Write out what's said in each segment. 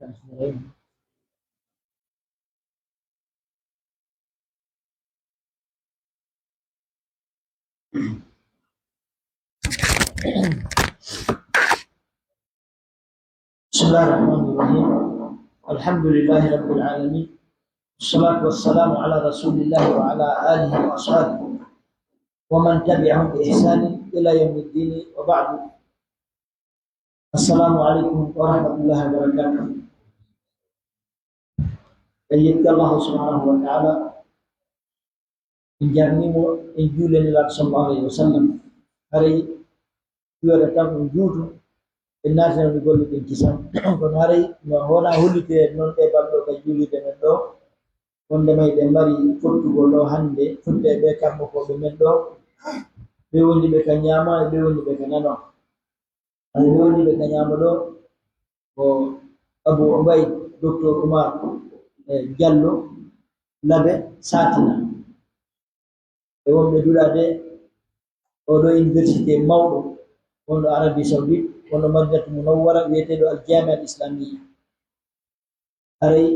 بسم الله الرحمن الرحيم. الحمد لله رب العالمين، والصلاة والسلام على رسول الله وعلى آله وأصحابه ومن تبعهم بإحسان إلى يوم الدين، وبعد. السلام عليكم ورحمة الله وبركاته. أيدك الله سبحانه وتعالى إن جرنيم إن جولن الله صلى الله عليه وسلم هري يورتام إن جوتو الناس يقول لك إنكسام كن هري ما هنا هولي نون تبالو كجولي تندو كن دمي دماري فتو بولو هندي فتو بكام بكو بمندو بيوني بكنياما بيوني بكنانو بيوني بكنياما دو أبو عبيد دكتور عمر Jallo labe satina e wonɓe dulade oɗo université mawɗo wonɗo Arabie Saoudite wonɗo Madinatu Munawwara wiyeteɗo Al-Jami'a Al-Islamiyya. haray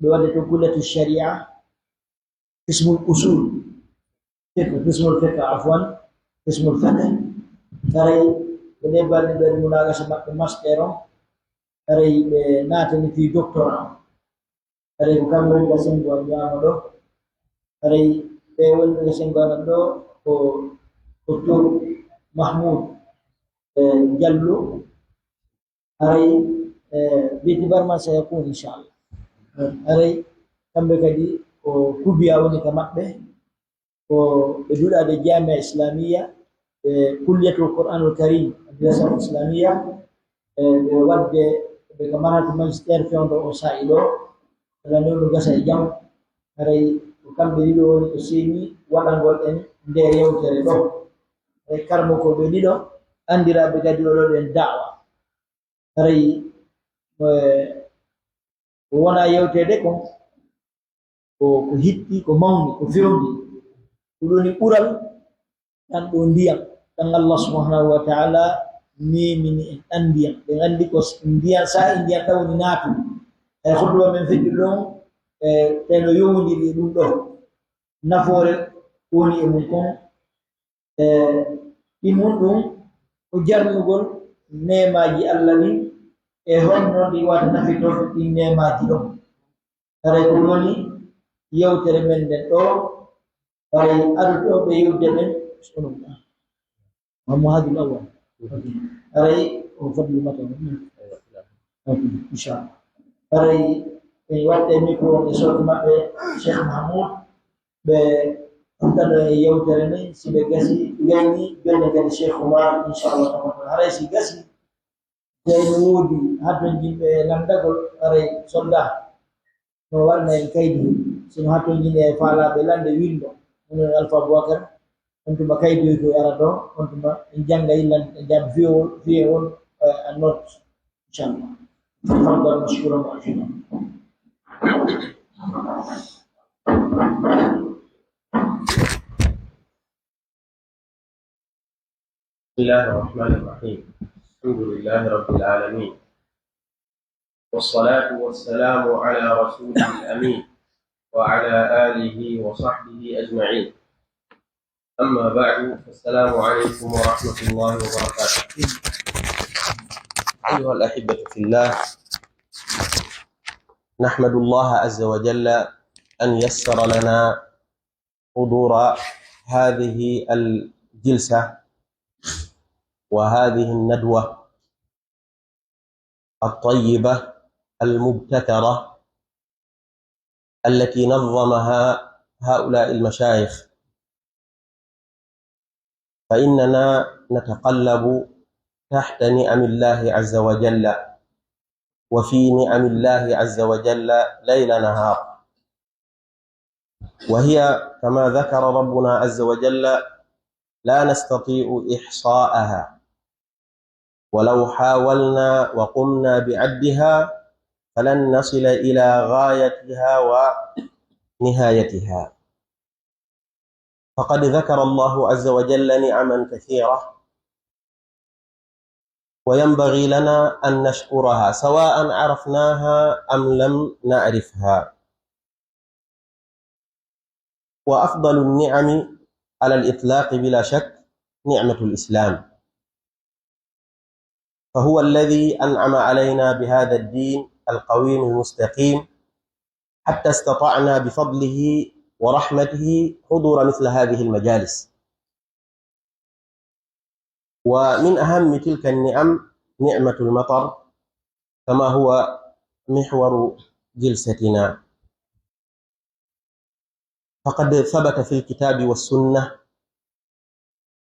ɓe wadde to kullatu sharia qismul usul qismul fiqh afwan qismul fiqh. haray ɓe ɗebalɗe ɓe munagasa maɓɓe master on haray ɓe natani fi doctorat. haray ko kamɓe woni gasengo wiyama ɗo haray ɓe woni gasengo anan ɗo ko docteur Mahmoud Diallo. haray bitibar ma sayakun inchallah. haray kamɓe kadi ko kubiya woni ka maɓɓe ko ɓe duɗade Jamia Islamiyya kulliyatul Qur'anul Karim madrasa Islamiyya ɓe wadde ɓe ka marhatu magistére fewndo o sa'i ɗo lanon gasa e jam. haray ko kamɓe ɗiɗo woni ko seeni waɗangol en nder yewtere ɗo. haray karmo ko ɓe ɗiɗo andiraɓe kadi ɗo ɗen da'wa. haray ko wona yewtede ko hitti ko mawni ko fewndi ɗuɗoni ɓural tan ɗo ndiyam tan Allah subhanahu wa ta'ala nemini en ɗan ndiyam ɓe andi ko ndiyam sa'i ndiyam tawni naatu. e huɗuba men feƴƴi ɗon teno yowndiri ɗum ɗo nafoore woni e mum kon ɗimum ɗum ko jarnugol nemaji Allah ɗin e honno ɗi wata nafitor ɗin nemaji ɗon. haray ko woni yewtere men nden ɗo. haray adutoɓe yewde men Muhammadul Awwal haray o fadlu mata inchallah. haray ɓe wadde micro e sohli maɓɓe Cheikh Mahmoud ɓe ɗumtano e yewtere ni si ɓe gasi gayni jonne kadi Cheikh Oumar inchallah. haray si gasi tawno woodi hatton yimɓe landagol haray soldat no waɗna en kaydi sino hatton yimɓe faalaɓe lande windo onon Alpha Boubacar on tuma kaydi ko yara ɗo on tuma en janga yillan e jam fiye on a note inchallah. تفضل مشكورا مأجورا. بسم الله الرحمن الرحيم. الحمد لله رب العالمين، والصلاة والسلام على رسوله الأمين وعلى آله وصحبه أجمعين. أما بعد، فالسلام عليكم ورحمة الله وبركاته. أيها الأحبة في الله، نحمد الله عز وجل أن يسر لنا حضور هذه الجلسة وهذه الندوة الطيبة المبتكرة التي نظمها هؤلاء المشايخ. فإننا نتقلب تحت نعم الله عز وجل، وفي نعم الله عز وجل ليل نهار، وهي كما ذكر ربنا عز وجل لا نستطيع إحصاءها، ولو حاولنا وقمنا بعدها فلن نصل إلى غايتها ونهايتها. فقد ذكر الله عز وجل نعما كثيرة، وينبغي لنا أن نشكرها سواء عرفناها أم لم نعرفها. وأفضل النعم على الإطلاق بلا شك نعمة الإسلام، فهو الذي أنعم علينا بهذا الدين القويم المستقيم حتى استطعنا بفضله ورحمته حضور مثل هذه المجالس. ومن أهم تلك النعم نعمة المطر، كما هو محور جلستنا. فقد ثبت في الكتاب والسنة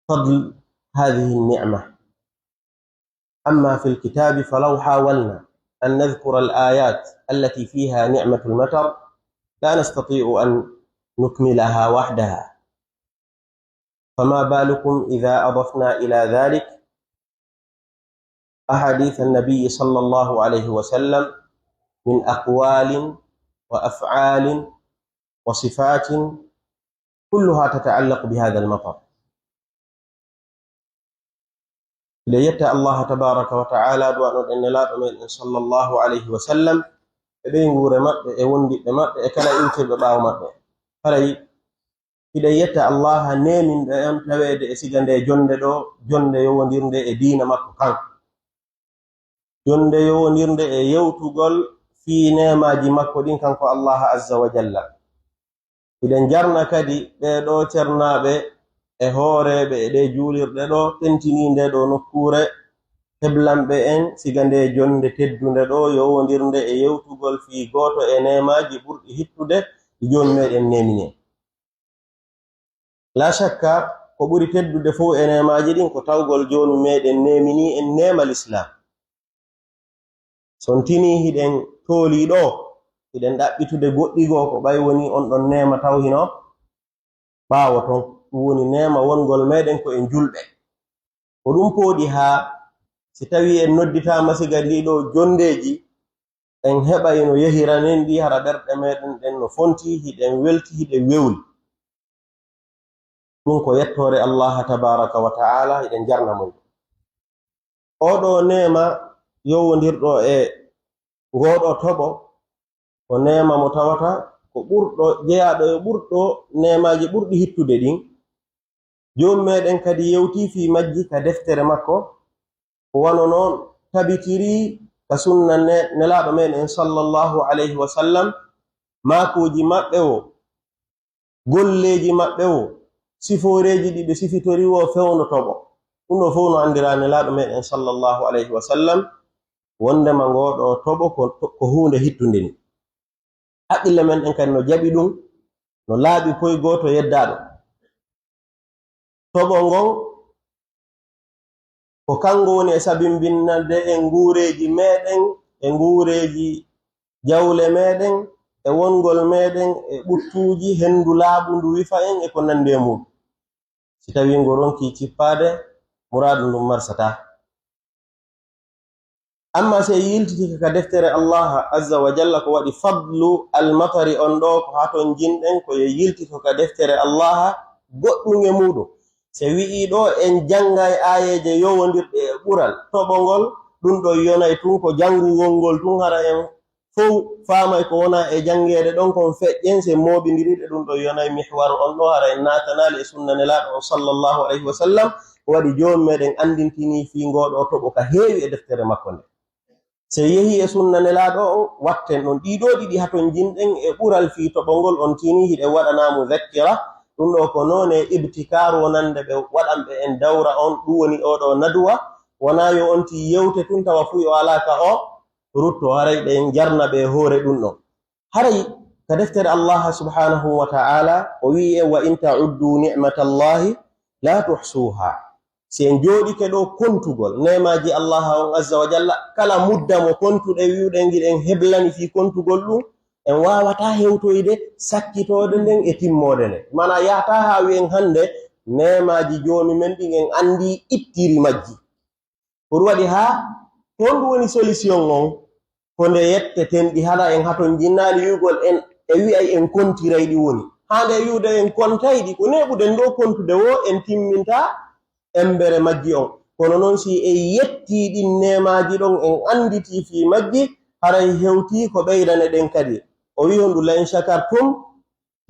فضل هذه النعمة. أما في الكتاب فلو حاولنا أن نذكر الآيات التي فيها نعمة المطر لا نستطيع أن نكملها وحدها، فما بالكم إذا أضفنا إلى ذلك أحاديث النبي صلى الله عليه وسلم من أقوال وأفعال وصفات كلها تتعلق بهذا المطر. ليتأ الله تبارك وتعالى دوان أن لا أمين صلى الله عليه وسلم بين ورمات وندي مات كلا إنتر بباو مات فلي ليتأ الله نيمين ديان تويد إسيغان دي جند يوندير دي دين مكو كان جند يوندير دي يوتوغل في نيماجي مكو دين كانكو الله عز وجل. إذن جرنا كدي دو ترنابه e hoorebe e de juulirde do tentininde do nokkure heblambe en sigande jonde teddunde do yowondirnde e yewtugol fi goto e nemaji burdi hittude joni meden nemine. La shakka ko buri teddude fo e nemaji din ko tawgol joni meden nemini en nemal islam. Sontini hiden toli do hiden dabbitude goddi go ko bay woni on don nema tawhino baawo ton woni nema wongol meden ko en julbe ko dum podi ha si tawi en noddita masiga lido jondeji en heba eno yehiranen di hara berde meden den no fonti hiden welti hide wewli dum ko yettore Allah tabaraka wa taala hiden jarna mo odo nema yowondirdo e godo tobo ko nema mo tawata ko burdo jeyaado e burdo nemaji burdi hittude din jom meden kadi yewti fi majji ka deftere makko wono non tabitiri ka sunna nelaado men sallallahu alayhi wa sallam makoji mabbe o golleji mabbe o siforeji di be sifitori wo fewno tobo uno fowno andira nelaado men sallallahu alayhi wa sallam wonde ma ngodo tobo ko hunde hittunde ni haqqille men en kan no jabi dum no laabi koy goto yeddado tobo ngon ko kango woni e sabimbinande e nguureji meden e nguureji jawle meden e wongol meden e buttuji hendu laabu ndu wifa en e ko nande mum si tawi ngoronki cippade muradu dum marsata. Amma se yiltiti ka deftere Allah azza wa jalla ko wadi fadlu al-matari on do ko haton jinden ko yiltito ka deftere Allah goddum e mudum se wi'i do en jangay ayeje yowondirde e bural tobongol dum do yonay tun ko jangu wongol tun hara en fow faamay ko wona e jangede don kon fejjen se mobindiride dum do yonay mihwar on do hara en natanali e sunna nelaado sallallahu alayhi wa sallam wadi joom meden andintini fi ngodo tobo ka heewi e deftere makko nde se yehi e sunna nelaado on watten non dido didi haton jinden e bural fi tobongol on tini hide wadana muzakkira dum do ko none ibtikaru wonande be wadambe en dawra on dum woni odo nadwa wana yo onti yewte tun tawa fu yo alaka o rutto haray be jarna be hore dum no haray ka deftere Allah subhanahu wa ta'ala o wi wa in ta'uddu ni'matallahi la tuhsuha. Sen jodi ke do kontugol nemaji Allah on azza wa jalla kala mudda mo kontude wiuden giden heblani fi kontugol dum en wawata hewtoyde sakkitode den e timmode ne mana yata ha wen hande nemaji joni men din en andi ittiri majji ko wadi ha hondu woni solution on ko nde yette tendi hala en haton jinnali yugol en e wi ay en kontiraydi woni hande yude en kontaydi ko nebude ndo kontude wo en timminta embere majji on kono noon si en yetti ɗin nemaji ɗon en anditi fi majji haray hewti ko ɓeydane ɗen kadi o wi honɗu la in shakartum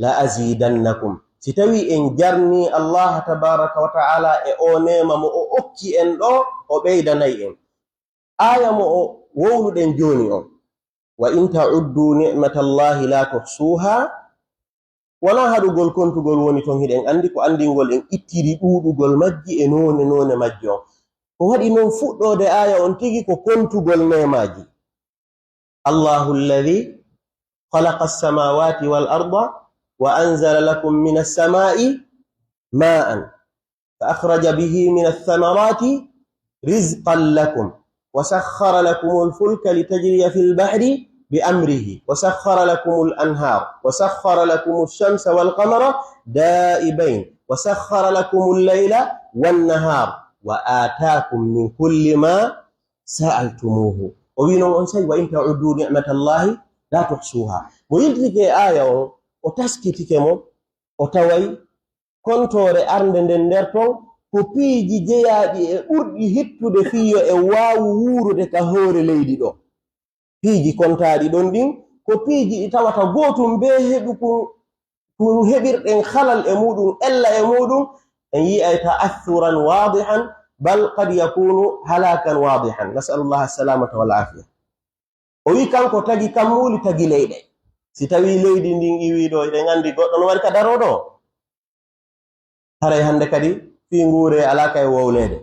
la azidannakum si tawi en jarni Allah tabaraka wa ta'ala e o nema mo o okki en ɗo o ɓeydanay en aya mo o wowluɗen joni on wa in ta'uddu ni'matallahi la tuhsuha wala haɗugol kontugol woni ton hiɗen andi ko andingol en ittiri ɗuɗugol majji e none majji on ko waɗi noon fuɗɗode aya on tigi ko kontugol nemaji Allahu alladhi khalaqa as-samawati wal arda wa anzala lakum minas samai ma'an fa akhraja bihi minas thamarati rizqan lakum وسخر لكم الفلك لتجري في البحر بأمره وسخر لكم الأنهار وسخر لكم الشمس والقمر دائبين وسخر لكم الليل والنهار وآتاكم من كل ما سألتموه وبينهم أنسي وإن تعدوا نعمة الله لا تحصوها ويلتك آية وتسكتك وتوي كنتور أرندن درتون ko piiji jeyaaɗi e ɓurɗi hettude fiyo e waawu wuurude ka hoore leydi ɗo piiji kontaaɗi ɗon ɗin ko piiji ɗi tawata gootum be heɓu kun heɓirɗen halal e muɗum ella e muɗum en yi'ay ta'athuran wadihan bal qad yakunu halakan wadihan nasalullah assalamata wal afiya o wi kanko tagi kammuli tagi leyɗe si tawi leydi ndin iwiɗo eɗen andi goɗɗo no wari ka daroɗo haray hande kadi fi ngure alaka e wowlede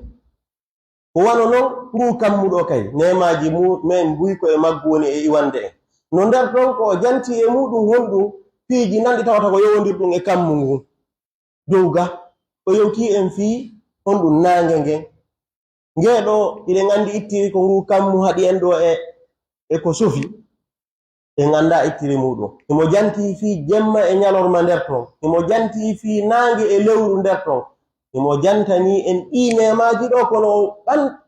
ko wano non ngu kammuɗo kay nemaji men buy ko e maggu woni e iwande en no nder ton ko janti e muɗum honɗum piiji nanɗi tawata ko yowondirɗum e kammu ngu dowga o yewti en fi honɗum nange ngen ngeɗo iɗen andi ittiri ko ngu kammu haɗi en ɗo e ko sofi en anda ittiri muɗum imo janti fi jemma e ñalorma nder ton imo janti fi nange e lewru nder ton imo jantani en ɗi nemaji ɗo kono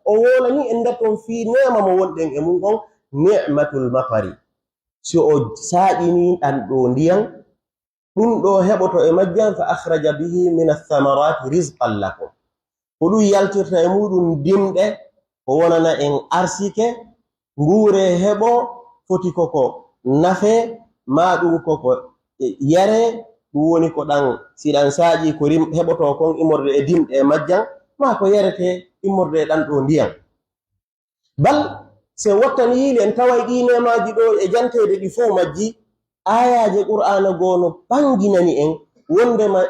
o wolani en nder ton fi nema mo wonɗen e mum on ni'matul mafari si o saɗini ɗan ɗo ndiyam ɗum ɗo heɓoto e majjam fa akhraja bihi min athamarati rizqan lakum ko ɗum yaltirta e muɗum dimɗe ko wonana en arsike ngure heɓo foti koko nafe ma ɗum koko yare ɗum woni ko ɗan siɗan saaƴi ko heɓoto kon immorde e dimɗe e majjan ma ko yarete immorde e ɗan ɗo ndiyam bal se wottani yiili en taway ɗi nemaji ɗo e jantede ɗi fof majji ayaje qur'ana goono ɓanginani en wondema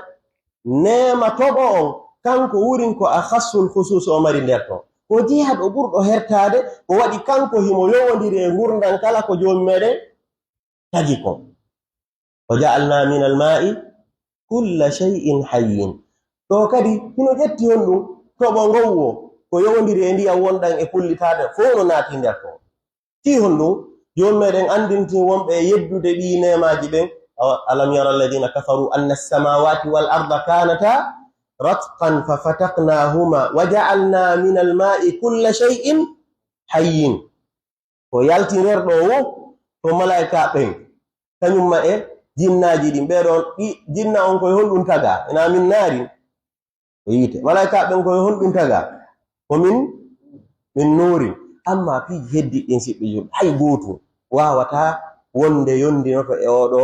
nema toɓo on kanko wurin ko a khassul khusus o mari nder ton ko jeyaɗo ɓurɗo hertade ko waɗi kanko himo yowodiri e gurdan kala ko joomi meɗen tagi kon وجعلنا من الماء كل شيء حي to kadi hino ƴetti honɗum toɓo ngowwo ko yowondiri e ndiyam wonɗan e kullitade fof no naati nder to ti honɗum joni meɗen andinti wonɓe yeddude ɗi nemaji ɓen alam yara alladina kafaru anna as-samawati wal arda kanata ratqan fa fataknahuma wa ja'alna min al-ma'i kulla shay'in hayyin ko yalti nder ɗo wo to malaika ɓen kañumma e jinnaji ɗin ɓeɗon jinna on koye honɗum taga ina min naari o yiite malaika ɓen koye honɗum taga ko min nuurin amma piiji heddiɗɗin siɓɓe jum hay gootum wawata wonde yondinoto e oɗo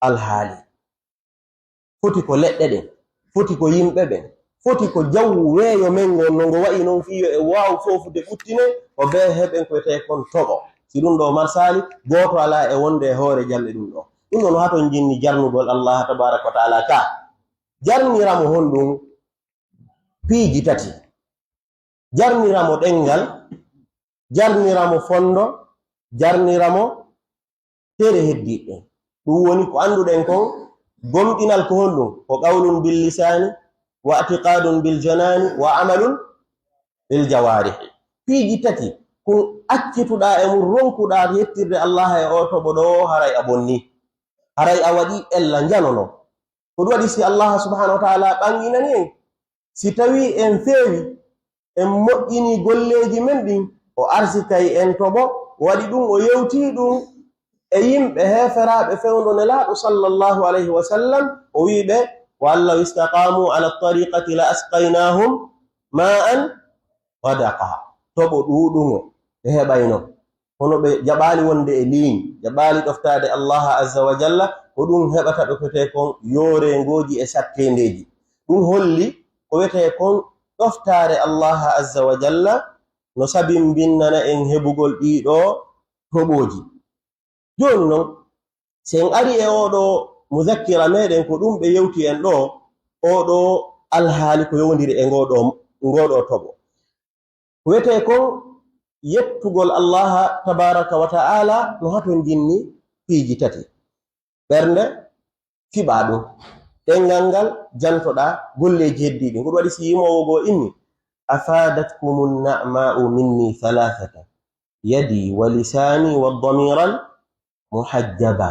alhaali foti ko leɗɗe ɗen foti ko yimɓe ɓen foti ko jawwu weeyo men ngon no ngo wayi noon fiyo e waaw fofude ɓuttine o be heɓen koyete kon toɓo si ɗum ɗo marsali gooto ala e wonde e hoore jalɗe ɗum ɗo ɗum ɗon haton jinni jarnugol Allah tabaraka wa ta'ala ka jarniramo honɗum piiji tati jarniramo ɗengal jarniramo fondo jarniramo tere heddiɓe ɗum woni ko anduɗen kon gomɗinal ko honɗum ko qawlun bil lisani wa i'tiqadun bil janani wa amalun bil jawarihi piiji tati kun accituɗa e mum ronkuɗa yettirde Allah e o toɓo ɗo haray a bonni haray a waɗi ella janono ko ɗum waɗi si Allah subhanahu wa ta'ala ɓanginani en si tawi en feewi en moƴƴini golleji men ɗin o arsikay en toɓo waɗi ɗum o yewti ɗum e yimɓe heferaɓe fewndo nelaɗo sallallahu alayhi wa sallam o wiɓe wa allaw istaqamu ala tariqati la asqaynahum ma'an sadaqa toɓo ɗuɗugo ɓe heɓayno hono ɓe jaɓali wonde e liiñ jaɓali ɗoftade Allah azza wa jalla ko ɗum heɓata ɗo kete kon yorengoji e sattendeji ɗum holli ko wete kon ɗoftare Allah azza wa jalla no sabin binnana en heɓugol ɗiɗo toɓoji. Joni noon sen ari e oɗo muzakkira meɗen ko ɗum ɓe yewti en ɗo oɗo alhaali ko yowdiri e ngoɗo toɓo ko wete kon yettugol Allah tabaraka wa ta'ala no haton jinni piiji tati ɓernde fiɓa ɗum ɗengal ngal jantoɗa golleji heddiɗi ko waɗi si yimowo go inni afadatkumun na'ma'u minni thalathata yadi wa lisani wa damiran muhajjaba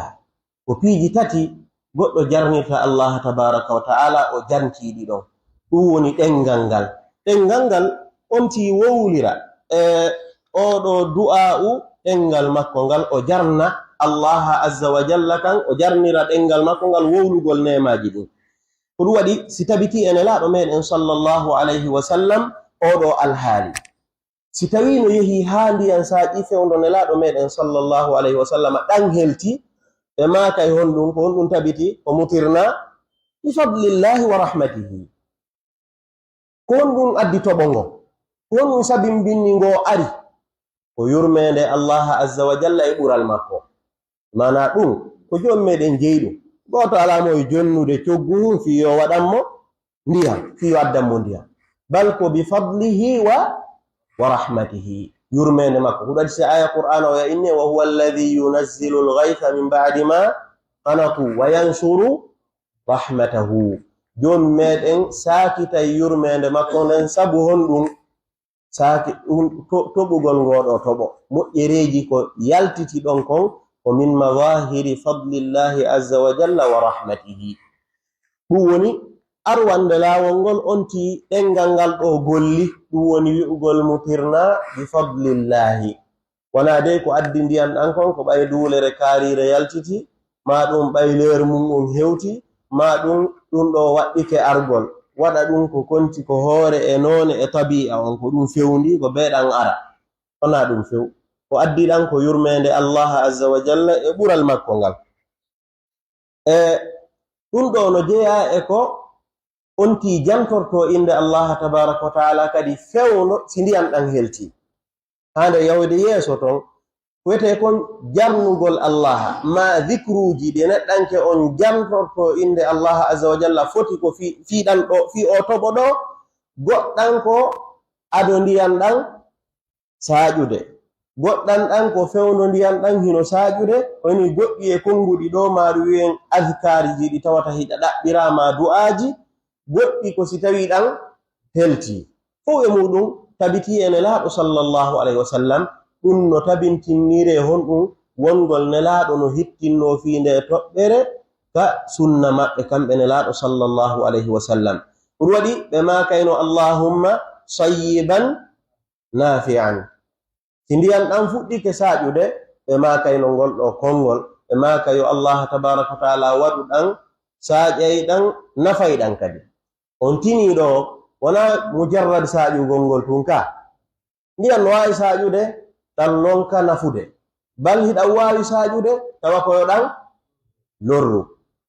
ko piiji tati goɗɗo jarnirta Allah tabaraka wa ta'ala o jantiɗi ɗon ɗum woni ɗengal ngal onti wowlira oɗo du'a'u ɗengal makko ngal o jarna Allah azza wa jalla kan o jarnira ɗengal makko ngal wowlugol nemaji ɗin ko ɗum waɗi si tabiti ene laaɗo meɗen sallallahu alayhi wa sallam oɗo alhaali si tawi no yehi ha ndiyan saaƴi fewdo ne laaɗo meɗen sallallahu alayhi wa sallam ɗan helti ɓe makay honɗum ko honɗum tabiti ko mutirna bi fadlillahi wa rahmatihi ko honɗum addi toɓo ngo ko honɗum sabin binni ngo ari ko yurmede Allah azza wa jalla e ɓural makko mana ɗum ko jom meɗen jeyɗum goto alamo e jonnude coggu fiyo waɗanmo ndiyam fiyo addanmo ndiyam bal ko bi fadlihi wa rahmatihi yurmede makko ko ɗaɗi si aya qur'ana o ya inne wa huwa alladhi yunazzilu al-ghaytha min ba'di ma qanatu wa yansuru rahmatahu jom meɗen sakita yurmede makko nden sabu honɗum saki toɓugol ngoɗo toɓo moƴƴereji ko yaltiti ɗon kon ko min mawahiri fadlillahi azza wa jalla wa rahmatihi ɗum woni arwande laawol ngol onti ɗengal ngal ɗo golli ɗum woni wi'ugol mutirna bi fadlillahi wona dey ko addi ndiyan ɗan kon ko ɓay duulere kaarire yaltiti ma ɗum ɓayleer mum ɗum hewti ma ɗum ɗo waɗɗike argol waɗa ɗum ko konti ko hoore e noone e tabi'a on ko ɗum fewndi ko beeɗan ara wona ɗum few ko addi ɗan ko yurmede Allah azza wa jalla e ɓural makko ngal ɗum ɗo no jeeya e ko onti jantorto inde Allah tabaraka wa ta'ala kadi fewno si ndiyam ɗan helti hande yawde yeeso ton wete kon jarnugol Allah ma dhikruji ɗi neɗɗanke on jantorto inde Allah azza wa jalla foti ko fiɗan ɗo fi o toɓo ɗo goɗɗan ko ado ndiyam ɗan saaƴude goɗɗan ɗan ko fewno ndiyam ɗan hino saaƴude woni goɗɗi e konguɗi ɗo maɗu wi'en adhkariji ɗi tawata hiɗa ɗaɓɓirama du'aji goɗɗi ko si tawi ɗan helti fof e muɗum tabiti ene laaɗo sallallahu alayhi wa sallam ɗum no tabintinnire honɗum wongol nelaaɗo no hittinno fiinde e toɓɓere ka sunna maɓɓe kamɓe nelaaɗo sallallahu alayhi wa sallam ɗum waɗi ɓe makayno allahumma sayyiban nafi'an si ndiyam ɗan fuɗɗike saaƴude ɓe makayno ngol ɗo konngol ɓe makayo allah tabaraka wa taala waɗu ɗan saaƴay ɗan nafay ɗan kadi on tini ɗo wona mujarrad saaƴugol ngol tun ka ndiyam no wawi saaƴude ɗan lonka nafude bal hiɗan wawi saaƴude tawa koyo ɗan lorru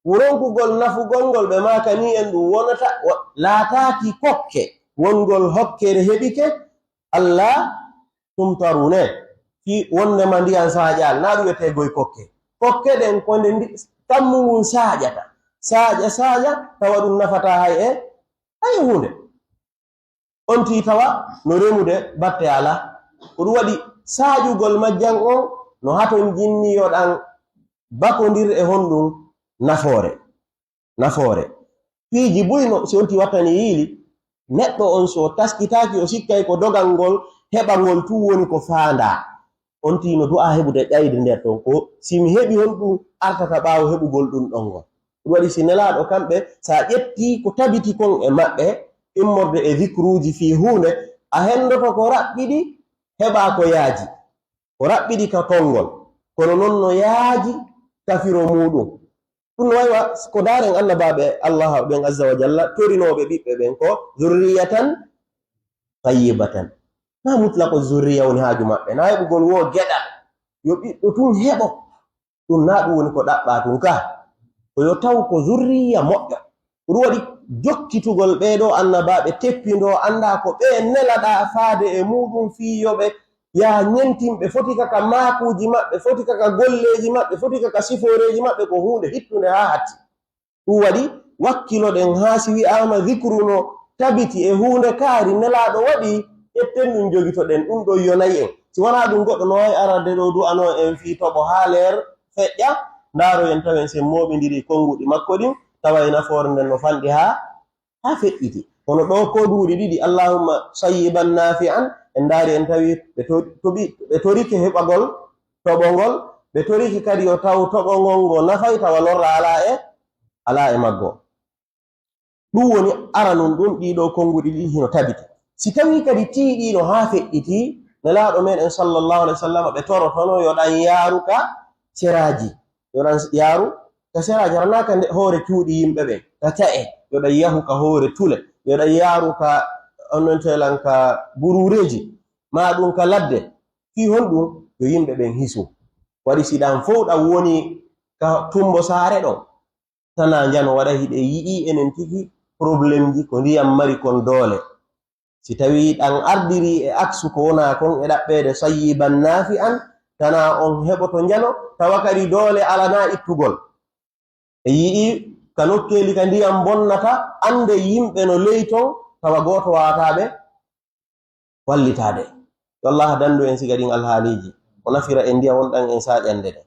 wuronkugol nafugol ngol ɓe makani en ɗum wonata laataki kokke wongol hokkere heɓike allah tumtarune fi wondema ndiyam saaƴal na ɗum wiyete goye kokke ɗen konde tammugum saaƴata saaƴa tawa ɗum nafata hay hunde on ti tawa no remude batte ala ko ɗum waɗi saaƴugol majjan on no haton jinniyoɗan bakodir e honɗum nafoore piiji buyno si onti wattani yiili neɗɗo on so taskitaki o sikkay ko dogal ngol heɓangol tu woni ko faanda on ti no du'a heɓude ƴayde nder ton ko simi heɓi honɗum artata ɓaawo heɓugol ɗum ɗon ngol ɗum waɗi si nelaaɗo kamɓe sa ƴetti ko tabiti kon e maɓɓe immorde e zicruji fi hunde a hendoto ko raɓɓiɗi heɓa ko yaaji ko raɓɓiɗi ka konngol kono noon no yaaji tafiro muɗum ɗum no wayiwa ko daren annabaɓe allah ɓen azza wa jalla torinoɓe ɓiɓɓe ɓen ko zurriyatan tayyibatan na mutlaqo zurriya woni haaju maɓɓe na heɓugol wo geɗal yo ɓiɗɗo tun heɓo ɗum na ɗum woni ko ɗaɓɓa tun ka ko yo taw ko zurriya moƴƴo ɗum waɗi jokkitugol ɓeeɗo annabaɓe teppindo anda ko ɓe nelaɗa faade e muɗum fiyoɓe ya ñentimɓe foti kaka maakuji maɓɓe foti kaka golleji maɓɓe foti kaka siforeji maɓɓe ko hunde hittunde ha hatti ɗum waɗi wakkilo ɗen ha si wi'ama zicru no tabiti e hunde kaari nelaɗo waɗi ƴetten ɗum jogitoɗen ɗum ɗo yonayi en si wona ɗum goɗɗo no wawi arande ɗo du'ano en fi toɓo ha leer feƴƴa ndaro en tawen sen moɓidiri konguɗi makko ɗin tawa nafoore nden no fanɗi ha feƴƴiti kono ɗo ko duuɗi ɗiɗi allahumma sayyiban nafi'an en ndaari en tawi ɓe torike heɓagol toɓongol ɓe toriki kadi yo taw toɓongol ngo nafay tawa lorra ala e maggo ɗum woni aranum ɗum ɗiɗo konguɗi ɗi hino tabiti si tawi kadi tiiɗino ha feƴƴiti nelaɗo meɗen sallallahu alaihi wasallam ɓe torotono yoɗan yaaru ka seraji yoɗan yaaru ka seraji ranaka nde hoore cuuɗi yimɓe ɓe ka ta'e yoɗan yahu ka hoore tule yoɗan yaaru ka onontelan ka burureji ma ɗum ka ladde fi honɗum yo yimɓe ɓen hisu waɗi siɗan fof ɗam woni ka tumbo saare ɗon tana njano waɗa hiɗe yiɗi enen tigi probléme ji ko ndiyam mari kon doole si tawi ɗan ardiri e aksu ko wona kon e ɗaɓɓede sayyiban nafi'an tana on heɓoto njano tawa kadi doole alana ittugol e yiɗi ka nokkeli ka ndiyam bonnata ande yimɓe no leyton tawa goto wawataɓe wallitade yo Allah dandu en siga ɗin alhaaliji o nafira en ndiyam wonɗan en saƴande de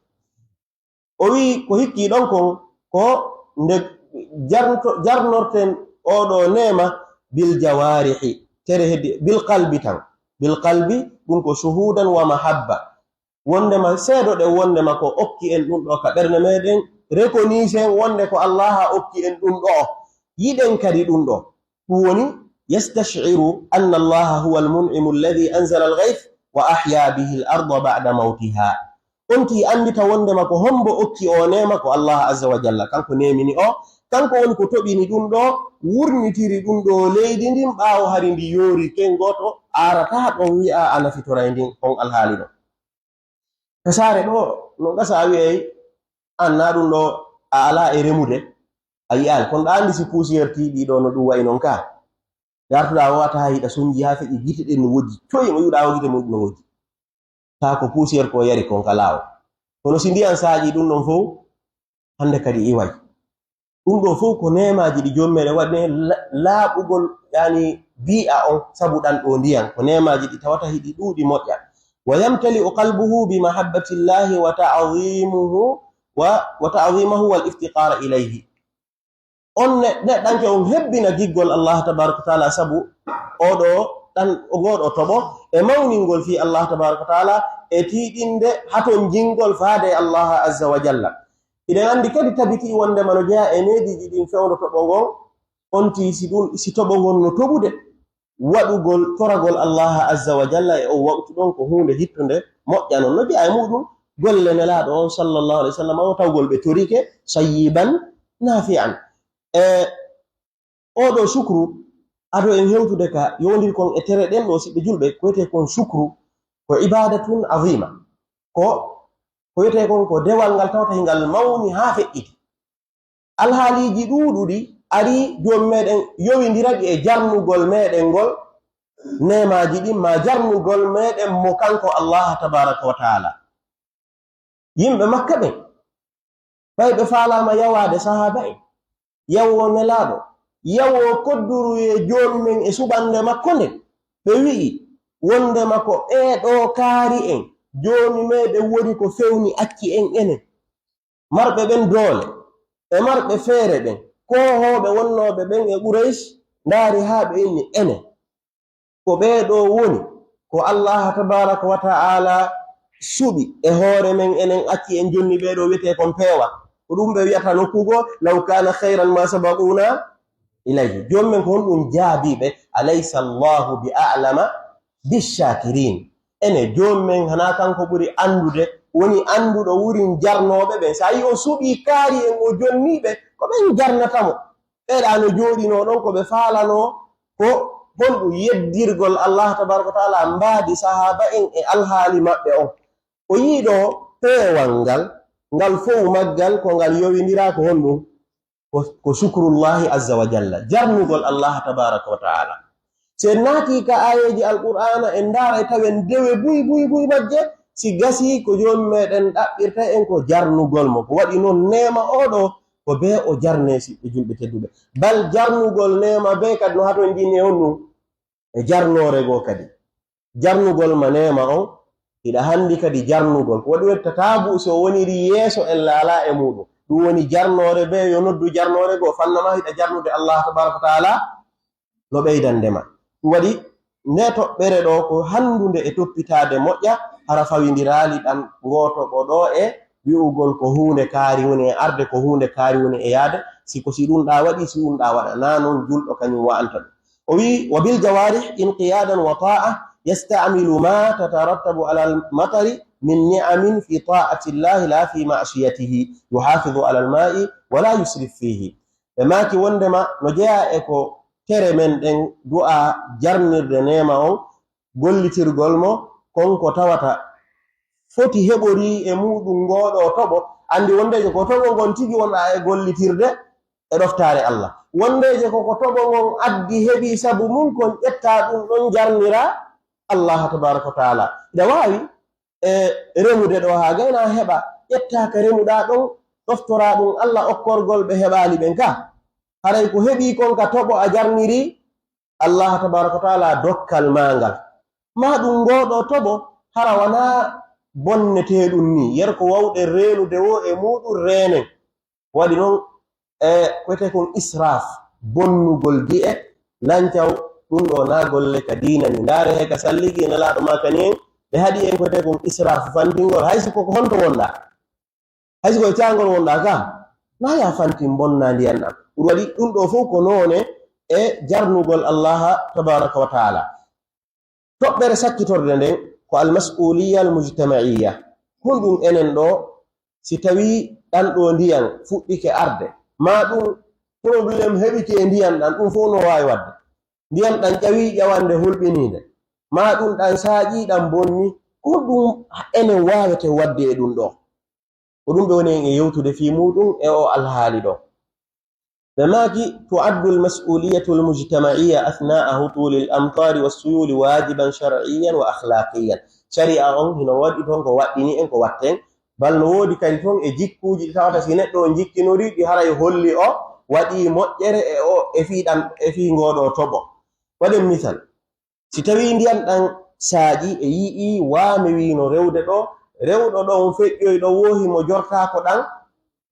o wi ko hikki ɗon kon ko nde jarnorten oɗo nema bil jawarihi tere heddi bil qalbi tan bil qalbi ɗum ko shuhudan wa mahabba wondema seeɗo ɗe wondema ko okki en ɗum ɗo ka ɓernde meɗen reconisen wonde ko Allah okki en ɗum ɗo yiɗen kadi ɗum ɗo ɗum woni yastashiru anna Allah huwa almun'imu alladhi anzala alghayth wa ahya bihi al-ardha ba'da mawtiha onti andita wondema ko hombo okki o nema ko Allah azza wa jalla kanko nemini o kanko woni ko toɓini ɗum ɗo wurnitiri ɗum ɗo leydi ndin ɓaawo hari ndi yoori ken goto arata ɗon wi'a a nafitora ndin on alhaali ɗo kasare ɗo no gasa a wi'ay an na ɗum ɗo a ala e remude a yi'al kono ɗa andi si poussiére tiiɗi ɗo no ɗum wayi noon ka yartuɗa wawata hiɗa sonji ha feƴi gite ɗen no wojji coyi mo yiwɗa o gite mum no wojji ta ko poussiére ko yari kon ka laawo kono si ndiyan saaƴi ɗum ɗon fof hande kadi iway ɗum ɗo fof ko nemaji ɗi jommeɗe waɗne laaɓugol yani bi'a on sabu ɗan ɗo ndiyan ko nemaji ɗi tawata hiɗi ɗuuɗi moƴƴa wa yamtali'u qalbuhu bi mahabbati llahi wa ta'zimahu wal iftiqara ilayhi on neɗɗanke on hebbina giggol Allah tabaraka wa taala sabu oɗo ɗan goɗo toɓo e mawningol fi Allah tabaraka wa taala e tiiɗinde haton jingol faade Allah azza wa jalla iɗen andi kadi tabiti wondema no jeeya e neediji ɗin fewndo toɓo ngon onti si toɓo ngon no toɓude waɗugol toragol Allah azza wa jalla e o wawtu ɗon ko hunde hittunde moƴƴa non no jeeya e muɗum golle nelaɗo on sallallahu alaihi wasallam o tawgol ɓe torike sayyiban nafi'an oɗo shukru ado en hewtude ka yowndiri kon e tere ɗen ɗo siɓɓe julɓe ko wiyete kon shukru ko ibadatun azima ko wiyete kon ko dewal ngal tawta hingal mawni ha feƴƴiti alhaaliji ɗuuɗuɗi ari jom meɗen yowindiraɗi e jarnugol meɗen ngol nemaji ɗin ma jarnugol meɗen mo kanko Allah tabaraka wa taala yimɓe makka ɓen fay ɓe faalama yawade sahaba en yawo nelaɗo yawo kodduru e jomumen e suɓande makko nden ɓe wi'i wondema ko ɓeeɗo kaari en joni meɗen woni ko fewni acci en enen marɓe ɓen doole e marɓe feere ɓen kohoɓe wonnoɓe ɓen e Quraysh ndaari ha ɓe inni enen ko ɓeeɗo woni ko Allah tabaraka wa ta'ala suɓi e hoore men enen acci en jonni ɓeeɗo wiyete kon peewa ko ɗum ɓe wiyata nokkugo law kana khayran ma sabaquna ilayhi jommen ko honɗum jaabiɓe alaysa Allahu bi a'lama bishakirin ene jommen hana kanko ɓuri andude woni anduɗo wurin jarnoɓe ɓen sa yi o suɓi kaari en o jonniɓe ko ɓen jarnatamo ɓeɗa no jooɗino ɗon ko ɓe faalano ko honɗum yeddirgol Allah tabaraka wa taala mbaadi sahaba en e alhaali maɓɓe on. O yiiɗo peewal ngal fof maggal ko ngal yowindira ko honɗum ko shukrullahi azza wa jalla, jarnugol Allah tabaraka wa taala. So en naati ka ayeji alqur'ana en ndaara tawen dewe buy majje si gasi ko joomi meɗen ɗaɓɓirta en ko jarnugol mo, ko waɗi noon nema oɗo ko be o jarne siɓɓe julɓe tedduɓe. Bal jarnugol nema be kadi no haton jinni on ɗum e jarnore goo kadi. Jarnugol ma nema on hiɗa handi kadi jarnugol ko waɗi wetta taabu so woniri yeeso en laala e muɗum, ɗum woni jarnore be yo noddu jarnore goo fannama hiɗa jarnude Allah tabaraka wa taala no ɓeydandema. Ɗum waɗi nde toɓɓere ɗo ko handunde e toppitade moƴƴa hara fawindirali ɗan goto ko ɗo e wi'ugol ko hunde kaari woni e arde, ko hunde kaari woni e yaade, siko si ɗum ɗa waɗi si ɗum ɗa waɗa na noon julɗo kañum wa'anta ɗum. O wi wa bil jawarih inqiyadan wa ta'a yasta'milu ma tatarattabu ala al-matari min ni'amin fi ta'ati llahi la fi ma'siyatihi yuhafidhu ala al-ma'i wa la yusrif fihi. ɓe maki wondema no jeeya e ko tere men ɗen du'a jarnirde nema on gollitirgol mo konko tawata foti heɓori e muɗum ngoɗo toɓo. Andi wondeje ko toɓo ngon tigi wonɗa e gollitirde e ɗoftare Allah, wondeje koko toɓo ngon addi heɓi sabu mum kon ƴetta ɗum ɗon jarnira Allah tabaraka wa taala. Ida wawi remude ɗo ha gayna heɓa ƴetta ka remuɗa ɗon ɗoftora ɗum Allah okkorgol ɓe heɓali ɓen ka, haray ko heɓi kon ka toɓo a jarniri Allah tabaraka wa taala dokkal mangal ma ɗum ngoɗo toɓo hara wana bonneteɗum ni yer ko wawɗe renude wo e muɗum renen waɗi noon koyete kon israf bonnugol di'e lancaw ɗum ɗo na golle ka dina ni ndaare he ka salligi ene laaɗo ma kani en ɓe haɗi en koyete kon israf fantingol hayso koko honto wonɗa, hayso koye cangol wonɗa ka na ya fantin bonna ndiyan ɗam. Ɗum waɗi ɗum ɗo fof ko noone e jarnugol Allah tabaraka wa taala. Toɓɓere sakkitorde nden ko almas'uliya almujtamaiya. Honɗum enen ɗo si tawi ɗan ɗo ndiyan fuɗɗike arde ma ɗum probléme heɓike e ndiyan ɗan ɗum fof no wawi wadde. Ndiyan ɗan ƴawi ƴawande hulɓinide ma ɗum ɗan saaƴi ɗan bonni, honɗum enen wawete wadde e ɗum ɗo. Ko ɗum ɓe woni en e yewtude fi muɗum e o alhaali ɗo. ɓe maki tu'addu almas'uliyatu almujtamaiya athnaa hutuli al-amtari was-suyuli wajiban shar'iyyan wa akhlaqiyan. Sharia on hino waɗi ton ko waɗɗini en ko watten, bal no wodi kadi ton e jikkuji ɗi tawata si neɗɗo o jikkinori ɗi haray holli o waɗi moƴƴere e o e fi ngoɗo toɓo. Waɗen misal, si tawi ndiyan ɗan saaƴi e yi'i waami wino rewde ɗo, rewɗo ɗon feƴƴoy ɗo wohi mo jorta ko ɗan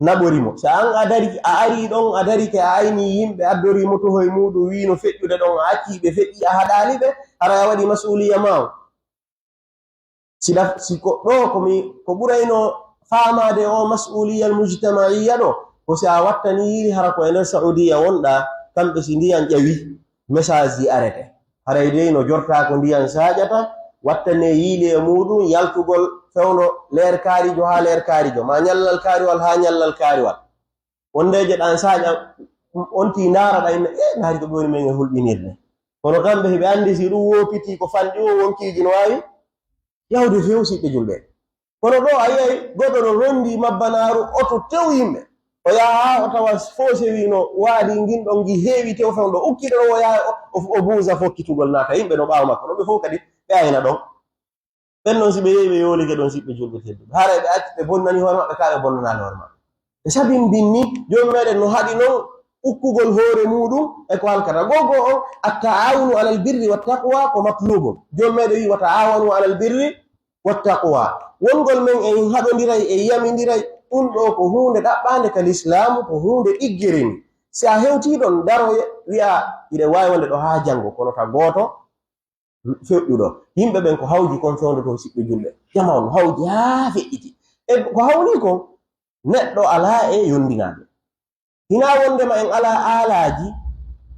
naɓorimo. So an a ari ɗon a darike a ayni yimɓe addorimo to hoye muɗum wino feƴƴude ɗon a acci ɓe feƴƴi a haɗali ɓe hara a waɗi masuliya ma o. Siko ɗo ko ɓurayno famade o masuliya almujtamaiya ɗo ko si a wattani yiri hara ko e nder saudiya wonɗa kamɓe si ndiyan ƴawi message ji arete haray dey no jorta ko ndiyan saƴata wattane yiili e muɗum yaltugol fewno leer kaarijo ha leer kaarijo ma ñallal kaariwal ha ñallal kaariwal. Wondeje ɗan saƴa onti ndaara ɗa yimɓe ndaari ko ɓe woni men e hulɓinirde, kono kamɓe heɓe andi si ɗum wopiti ko fanɗi o wonkiji no wawi yawde few siɓɓe julɓe. Kono ɗo a yiyay goɗɗo no rondi mabbanaaru oto tew yimɓe o yaha o tawa fo sewino waali nginɗon gi heewi tew fewndo ukkiɗo ɗo o yaha o buusa fokkitugol naata yimɓe no ɓaawa makko ɗon ɓe fof kadi ɓe ayna ɗon. ɓen noon si ɓe yehi ɓe yoolike ɗon siɓɓe julɓe tedduɓe hara ɓe acci ɓe bonnani hoore maɓɓe ka ɓe bonnanaali hoore maɓɓe. ɓe sabindinni joni meɗen no haɗi noon ukkugol hoore muɗum e ko halkata gogo on at-ta'awunu alal birri wattaqwa ko matlubun. joni meɗen wi wa ta'awanu alal birri wattaqwa. wongol men en haɗodiray e yamindiray ɗum ɗo ko hunde ɗaɓɓande ka l'islamu, ko hunde ɗiggirini. si a hewtiɗon daro wi'a iɗe wawi wonde ɗo ha janngo kono ka goto feƴƴuɗo yimɓe ɓen ko hawji kon fewndo to siɓɓe julɓe jama on hawji haa feƴƴiti e ko hawni kon neɗɗo ala e yondinaɓe. hina wondema en ala aalaji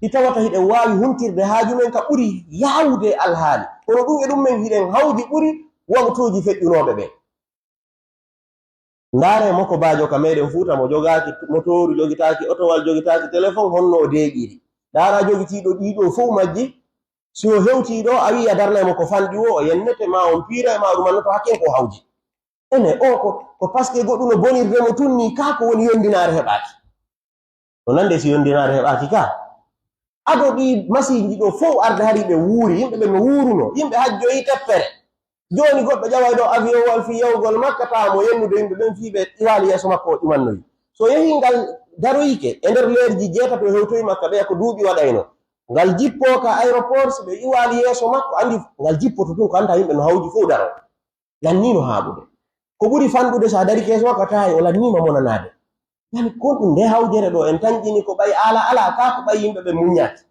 ɗi tawata hiɗen wawi huntirde haajumen ka ɓuri yawde alhaali, kono ɗum e ɗum men hiɗen hawji ɓuri wontoji feƴƴunoɓe ɓe. ndaare moko baajo ka meɗen fuuta mo jogaki motoru, jogitaki otowal, jogitaki téléphone honno o deeƴiri. ndaara jogitiɗo ɗiɗo fof majji si o hewti ɗo a wi a darnaymo ko fanɗi o yennete ma on piira e ma ɗumannoto hakken ko hawji ene o ko pasque goɗɗum no bonirdemo tunni ka ko woni yondinare heɓaki no nande si yondinare heɓaki ka ado ɗi masiji ɗo fof arde hari ɓe wuuri yimɓe ɓe no wuuruno yimɓe hajjoyi teppere joni goɗɗo ƴaway ɗo avion wal fi yawgol makka tawamo yennude yimɓe ɓen fi ɓe iwali yeeso makko o ɗumannoyi so yehi ngal daroyike e nder leerji jeetato hewtoyi makka ɓeya ko duuɓi waɗayno ngal jippo ka aéroport so ɓe iwali yeeso makko andi ngal jippoto tun ko anta yimɓe no hawji fof daro lannino haaɓude ko ɓuri fanɗude sa dari keeso makko tawi o lannima monanade yani kon ɗum nde hawjere ɗo en tanƴini ko ɓay ala ka ko ɓay yimɓe ɓe muñati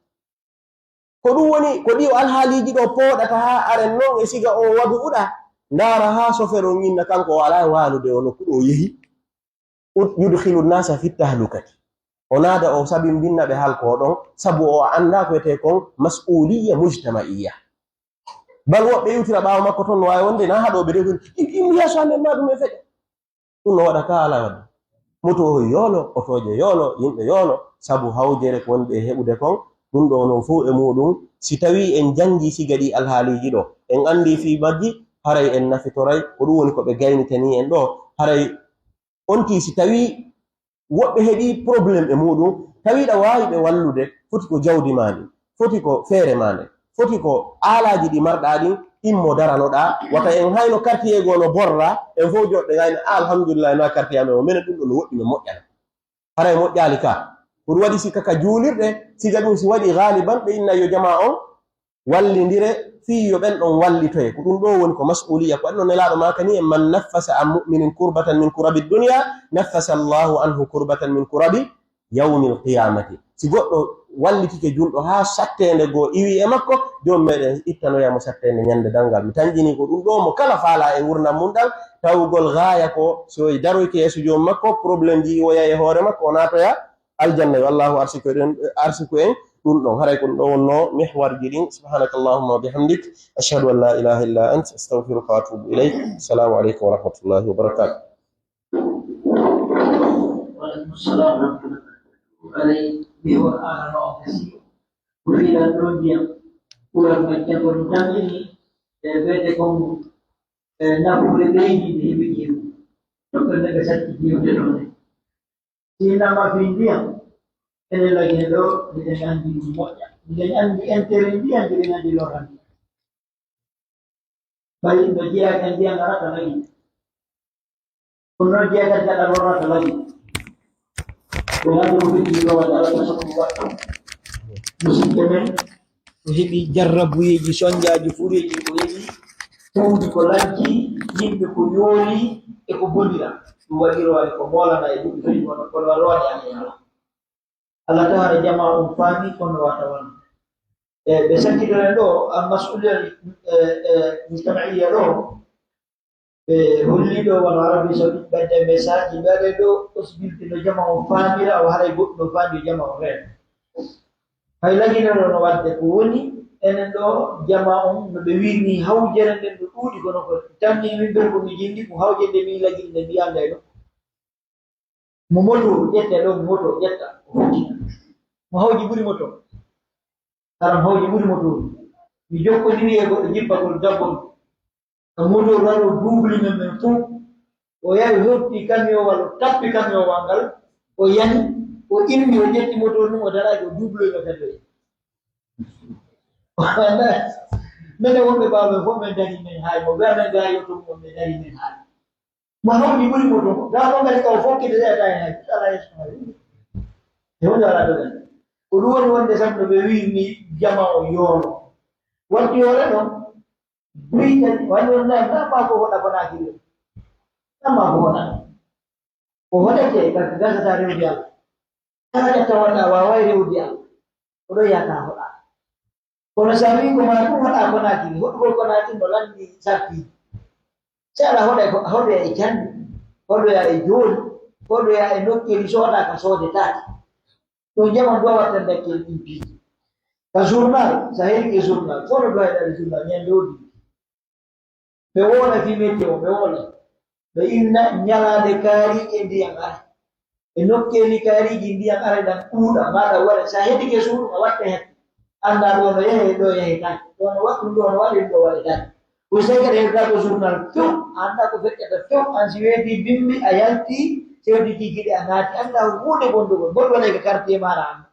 ko ɗum woni ko ɗi alhaaliji ɗo pooɗata ha aren noon e siga o waɗu uɗa ndaara ha sofero ñinna kanko o ala waalude o nokkuɗo o yehi yudhilu nnasa fi tahlukati o naada o sabi mbinnaɓe halko ɗon sabu o anda ko wiyete kon mas'uliya mujtamaiya bal woɓɓe iwtira ɓaawo makko toon no wawi wonde na haɗoɓe de ɗum yeeso amen ma ɗum e feƴa ɗum no waɗa ka ala wadde moto o yoolo otoje yoolo yimɓe yoolo sabu hawjere ko wonɓe heɓude kon ɗum ɗo non fof e muɗum si tawi en jangi siga ɗi alhaaliji ɗo en andi fi majji haray en nafitoray ko ɗum woni ko ɓe gaynitani en ɗo haray onti si tawi woɓɓe heɓi probléme e muɗum tawiɗa wawi ɓe wallude foti ko jawdi maɗi foti ko feere maɗe foti ko aalaji ɗi marɗa ɗin immo daranoɗa wata en hayno quartier goo no borra en fof joɗɗe gayno alhamdulillah na quartier amen o minen ɗum ɗo no woɗɗi no moƴƴana haray moƴƴali ka ko ɗum waɗi sikka ka juulirɗe siga ɗum si waɗi galiban ɓe inna yo jama on wallidire fi yo ɓen ɗon wallitoye ko ɗum ɗo woni ko mas'uliya ko anno nelaɗo makani en man naffasa an mu'minin kurbatan min kurabi dunya naffasa allahu anhu kurbatan min kurabi yawmi alqiyamati si goɗɗo wallitike julɗo ha sattende goo iwi e makko joni meɗen ittanoyamo sattende ñande dangal mi tanjini ko ɗum ɗo mo kala faala e gurdam mum ɗan tawgol gaaya ko so daroyke yeeso jomum makko probléme ji o yaye hoore makko o natoya aljanna yo allahu arsiku en ɗum ɗon haray ko ɗum ɗo wonno mihwarji ɗin subhanaka allahumma wa bihamdik ashhadu an la ilaha illa ant astaghfiruka wa atubu ilayk assalamu aleykum wa rahmatullahi wa barakatuh وعليكم السلام ورحمة الله وبركاته. Bihur ala ofisi, kurilan rodiam, kurang macam orang ini, bete kong na pure beni di bikiu, dokter negara kiu jerone. Sina mafindiam, ini lagi lo dengan di moja, dengan di enterendiam dengan di loran. Baik dia akan dia ngarat lagi, punro dia akan jalan loran lagi. Dengan mungkin juga ada sesuatu musim kemen musim jarrabu ji sonja ji furi ji ko yi tawdi ko lanci yimbe ko yooli e ko bolira ɗum waɗiro waɗi ko molana e duɓi tawi kono waɗi ala Allah taala jama faami kono wata won ɓe sakkiɗoren ɗo an masulia mujtamaiya ɗo ɓe holliɗo wono arabi saudi ɓedde message ɓeɗe ɗo possibilité no jama o faamira o haray goɗɗo no faami jama o reena hay laginoro no wadde ko woni enen ɗo jama on no ɓe wirni hawjere nden no ɗuuɗi kono ko tammi min ɓen komi jindi ko hawje nde mi lagini nde mbiyande ɗo mo moto ƴette ɗo mo moto ƴetta o hokkinan mo hawji ɓuri moto karam hawji ɓuri moto mi jokkodiri e goɗɗo jippatol dabbol moto rano duubli men fof o yahi hotti camion o tappi camion ngal o yani o ilmi o ƴetti moto ɗum o daraki o duubloyno kadi minen wonɓe ɓaaɓe fof min dari men haay mo wiya men gaa yotto mum ɓe dari men haay mo hawni ɓuri moto gaa ɗo ngati kaw fokkide seeɗa hen hay ala yeeso ma e hunde ala dogan ko ɗum woni wonde sam no ɓe wirni jama o yoono wonti yoore ɗon duyiɗen wani on nayi namma ko hoɗa bonaki ɗo namma ko hoɗa o hoɗete gati gasata rewdi Allah kala ƴetta wonɗa wawai rewdi Allah oɗo yiyata hoɗa kono sa wi ko ma ɗum hoɗa konakiri hoɗugol konakiri no landi sartiji se aɗa hoɗoya e candi hoɗoya e jooli hoɗoya e nokkeli sooda ka soodetake ɗum jaman ɗo watta dakkel ɗin piiji ka journal sa heɗi e journal fof no ɗo heɗade journal ñande woodi ɓe wona fi météo ɓe wona ɓe inna ñalade kaari e ndiyam ara e nokkeli kaariji ndiyam ara ɗan ɗuuɗa maɗa waɗa sa heɗike suuɗum a watta hen anda do yehe tan do wali tan usai ka da ko journal to anda ko fekata to an siwedi bimbi ayanti sewdi digide anati anda wude bondo wala ka carte mara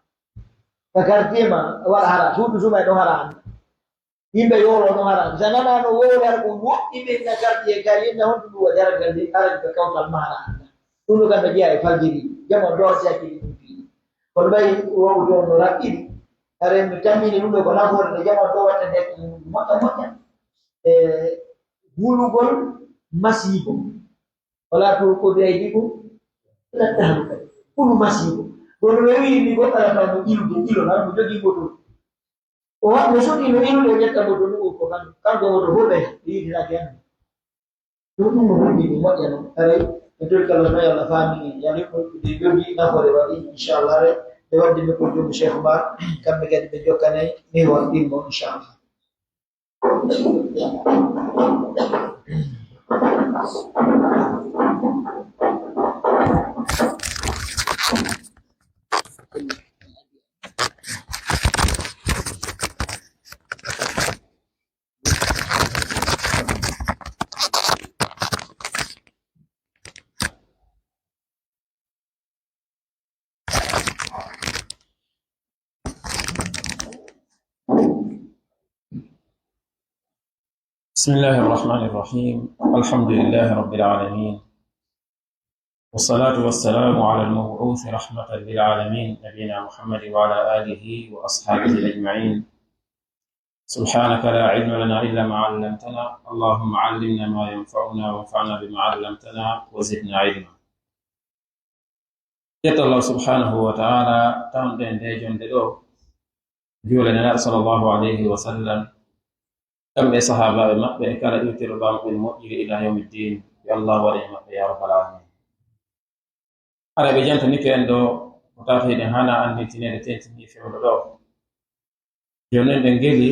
ka carte ma wala hara sudu suma do hara yimbe yoro no hara zanana no wala ko wotti be na carte kali na hondu do dara galde ara ka kawtal mara dulu kan dia fajiri jamo do sakiri kon bay wo do no rakidi are mi tamini nudo ko na hore jamo do wata de mota bulugol masibo wala ko be digo la tan bulu masibo don rewi ni ko tala tan ilo na mo jogi bodo o wa mo sodi no ilo jetta bodo no ko kan go bodo hobe di la gen dum mo ni mo ya no are betul kalau saya la fami yani ko di jogi na hore wadi inshallah re de wadde ko jogi Sheikh Bar kambe gadi be jokkanay ni wadi mo inshallah بسم الله الرحمن الرحيم الحمد لله رب العالمين والصلاة والسلام على المبعوث رحمة للعالمين نبينا محمد وعلى آله وأصحابه أجمعين سبحانك لا علم لنا إلا ما علمتنا اللهم علمنا ما ينفعنا وانفعنا بما علمتنا وزدنا علما يت الله سبحانه وتعالى تامدن ديجون دو جولنا صلى الله عليه وسلم كم صحابة ما بكرة يوتر بام المؤجر إلى يوم الدين يا الله ورحمة يا رب العالمين أنا بجانت نيكي عندو متافي نهانا أن نتيني تنتني في مدو جونين دنجلي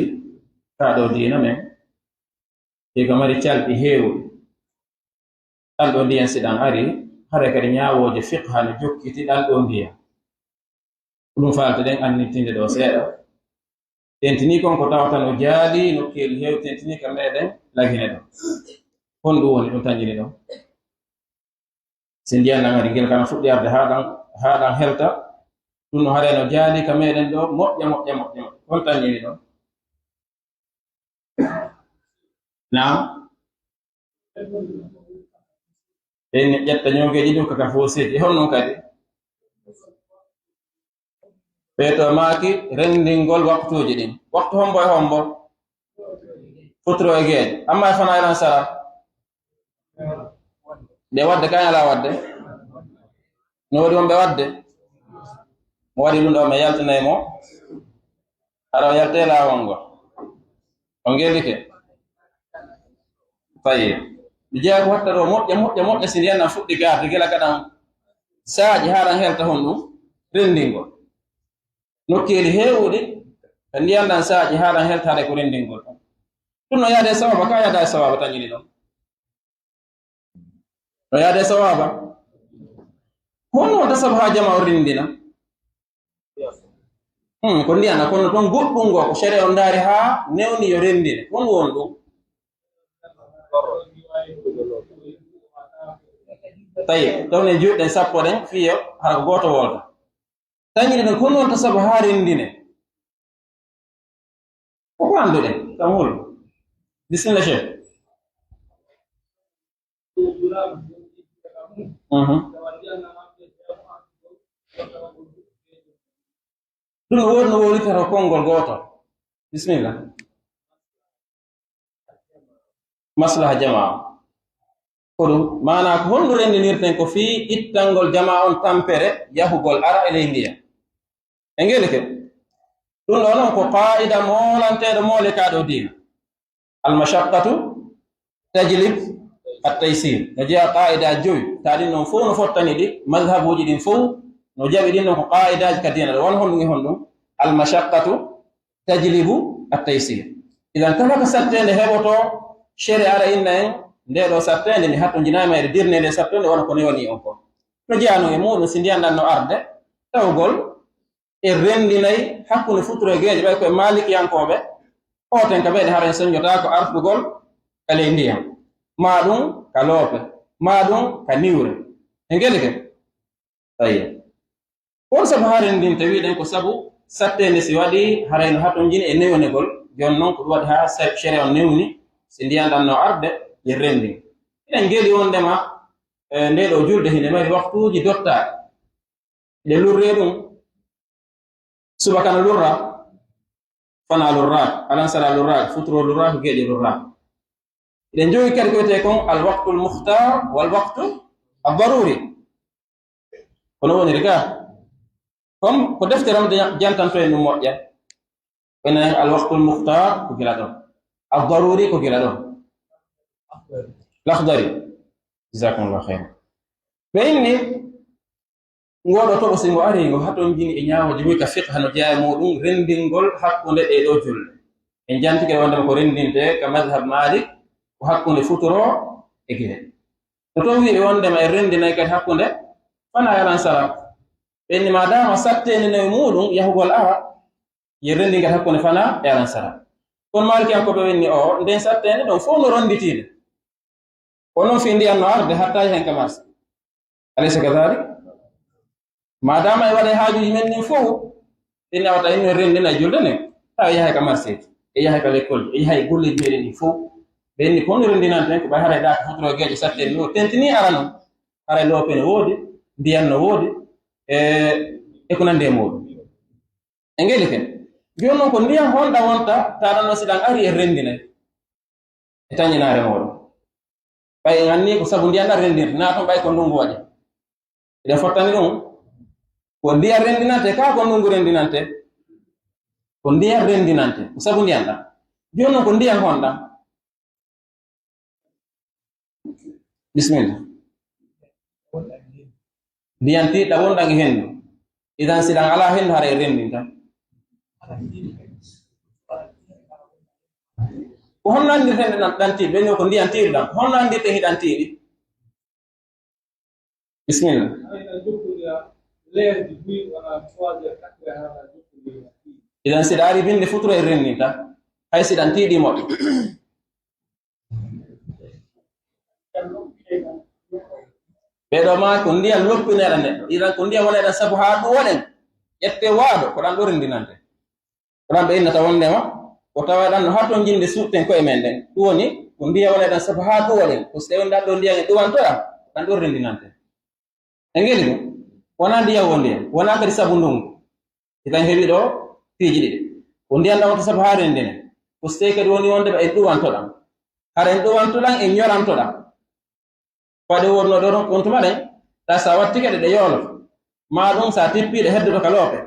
كادو دينا من يغمري تشال بهيو أندو ديان سيدان أري هركا نياو جي فقها نجوك كتي أندو ديان كلهم فالت دين أن نتيني دو سيدا tentini kon ko tawata no jaali no keeli heew tentini ka meɗen lagine ɗo honɗum woni ɗum tañjini ɗo si ndiyan nangari ngel kana fuɗɗi arde haɗan helta ɗum no haare no jaali ka meɗen ɗo moƴƴa hon tañjini ɗo nam en ƴetta ñogeji ɗum kaka fo seeɗi hon noon kadi beto maki rendingol waktuji din waktu hombo futro e geej amma fana ran sara de wadde kanya la wadde no wadi mon be wadde mo wadi dum do me yaltanay mo ara yalte la wango on gelike tayi biya ko hatta do moƴƴa sin yana fuddi gaade gela kadam saaji haran helta hondu rendingol nokkeli heewude kandi andan saaji haɗan heltade ko rendingol ɗum no yaade sawaba ka yaada sawaba tañini ɗon no yaade sawaba hono tasaba ha jama o rindina ko ndiyana kono toon goɗɗum ngo ko sere on daari ha newni yo rendine hon won ɗum tawi tawne juɗɗen sappo ɗen fiyo hara ko goto wolta tañini ɗon kono on tasaba ha rendine ko anduɗen kam hol bisimilla chef ɗum woni no wowlitata konngol goto bisimilla maslaha jama ko ɗum mana ko honɗu rendinirten ko fii ittangol jama on tampere yahugol ara e ley ndiyam e ngeli ke ɗum ɗo noon ko qaida molanteɗo moole kaɗo dina almashaqqatu tajlib at-taysir no jeeya qaida joyi taɗin noon fof no fottani ɗi madhabuji ɗin fof no jaɓi ɗin noon ko qaidaji ka dina ɗo won honɗum e honɗum almashaqqatu tajlibu at-taysir idan kala ko sattende heɓoto shere ara inna en ndeɗo sattende nde hatto jinama e dirne nde sattende wona ko newani on ko no jeeyano e muɗum si ndiyanɗan no arde tawgol e rendinayi hakkunde futuro e geeje ɓay koye malikiyankoɓe oten ka ɓeyde haren soñjota ko artugol ka ley ndiyam ma ɗum ka loope ma ɗum ka niwre e ngeli ke ayi on sabu ha rendinte wiɗen ko sabu sattende si waɗi harayno haton jini e newonegol jon noon ko ɗum waɗi ha cere on newni si ndiyan ɗan no arde e rendin eɗen ngeli on ndema nde ɗo julde hinde mari waktuji dottaɗe ɗe lurre ɗum subakana lurra fana lurra alansara lurra futuro lurra ko geeƴe lurra eɗen jogi kadi ko wiyete kon alwaqtu lmuhtar walwaqtu aldaruri kono woniri ga comme ko deftere on jantanto en ɗum moƴƴa ene alwaqtu lmuhtar ko gila ɗon aldaruri ko gila ɗon lakhdari jazakumullah khairan ɓe inni ngoɗo toɓo singo ari ngo haton jini e ñaawoji muy ka fiqha no jeeya muɗum rendingol hakkunde ɗe ɗo julɗe en jantike wondema ko rendinte ka madhab malik ko hakkunde futuro e geeɗe no toon wiɓe wondema e rendinayi kadi hakkunde fana yalan sara ɓenni madama satteni nayi muɗum yahugol awa ye rendi kadi hakkunde fana yalan sara kono malikiyankoɓe wenni o nden sattende ɗon fof no ronditiɗe ko noon fi ndiyan no arde hatta hen ka marsa alaysa kadalik madama e waɗa haajuji men nin fof ɗinni awata inno rendina e julde nden tawa yahay ka marseji e yahay ka l'école e yahay golleji meɗen ɗi fof ɓenni kono rendinanten ko ɓay haray ɗaka futuro geeƴe satteni no tentini ara noon haray loope no woodi ndiyan no woodi e ko nande e muɗum e ngeli ken joni noon ko ndiyam honɗa wonta taɗanno siɗan ari e rendinay e tañinare moɗon ɓay en anni ko sabu ndiyan ɗa rendirte na toon ɓay ko ndungu waɗi eɗen fottani ɗum ko ndiyam rendinante ka ko ndungu rendinante ko ndiyam rendinante ko sabu ndiyan ɗa joni noon ko ndiyam honɗam bisimilla ndiyam tiɗɗa wonɗan e hendu idan siɗan ala hendu hara e rendin tan ko honno andirten ɗan tiiɗi ɓenni ko ndiyam tiiɗɗam honno andirten hiɗan tiiɗi bisimilla idan siɗa ari binde futuro e rendin tan hay siɗan tiiɗi moƴƴo ɓeɗo ma ko ndiyam loppineɗa neɗɗo idan ko ndiyam woneɗan sabu ha ɗum wonen ƴette waaɗo ko ɗan ɗo rendinante ko ɗan ɓe innata wondema ko tawaɗan no hatton jinde suɗten koye men ɗen ɗum woni ko ndiyam woneɗan sabu ha ɗum wonen ko so tawi ɗan ɗo ndiyam e ɗuwantoɗam ɗan ɗo rendinante e ngeli ɗum wona ndiyam wo ndiyam wona kadi sabu ndungu idan heeɓi ɗo piiji ɗiɗi ko ndiyam ɗam wonta sabu ha rendine ko so tawi kadi woni wondema en ɗuwantoɗam hara en ɗuwantoɗam en ñorantoɗam faɗi wonno ɗo ɗon kontuma ɗen ta sa wattike ɗe yooloto ma ɗum sa tippiɗe heddoto ka loope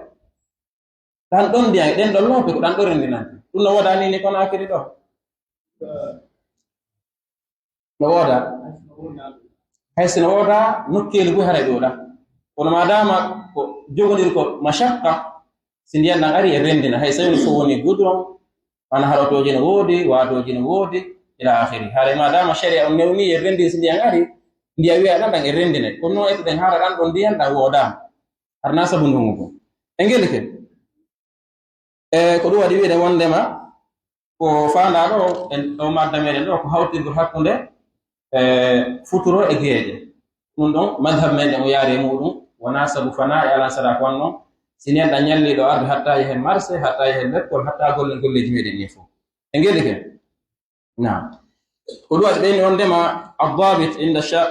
ɗan ɗon ndiyam ɗen ɗon loope ko ɗan ɗo rendinante ɗum no woda nini kono akkiri ɗo no woda hay sino woda nokkeli buy haray ɗoɗa kono madama ko jogodir ko mashakka si ndiyan ɗan ari e rendina hay sawni fof woni goudron wana harotoji no woodi waadoji no woodi ila akhiri haray madama sharia on newni e rendi si ndiyan ari ndiya wiya ɗan ɗan e rendine kono noon ettuɗen haara ɗan ɗon ndiyan ɗan woodama harna sabu ndungu ko e ngeli ke ko ɗum waɗi wiide wondema ko fanda ɗo en ɗo madda meɗen ɗo ko hawtirgo hakkunde futuro e geeƴe ɗum ɗon madhab men ɗen o yaari e muɗum wona sabu fana e alan sadak wonno sini en ɗan ñalliɗo arde hatta yehen marché hatta yehen l'école hatta golleji meɗen ni fof e ngeli ke nam ko ɗum waɗi ɓeyni wondema الضابط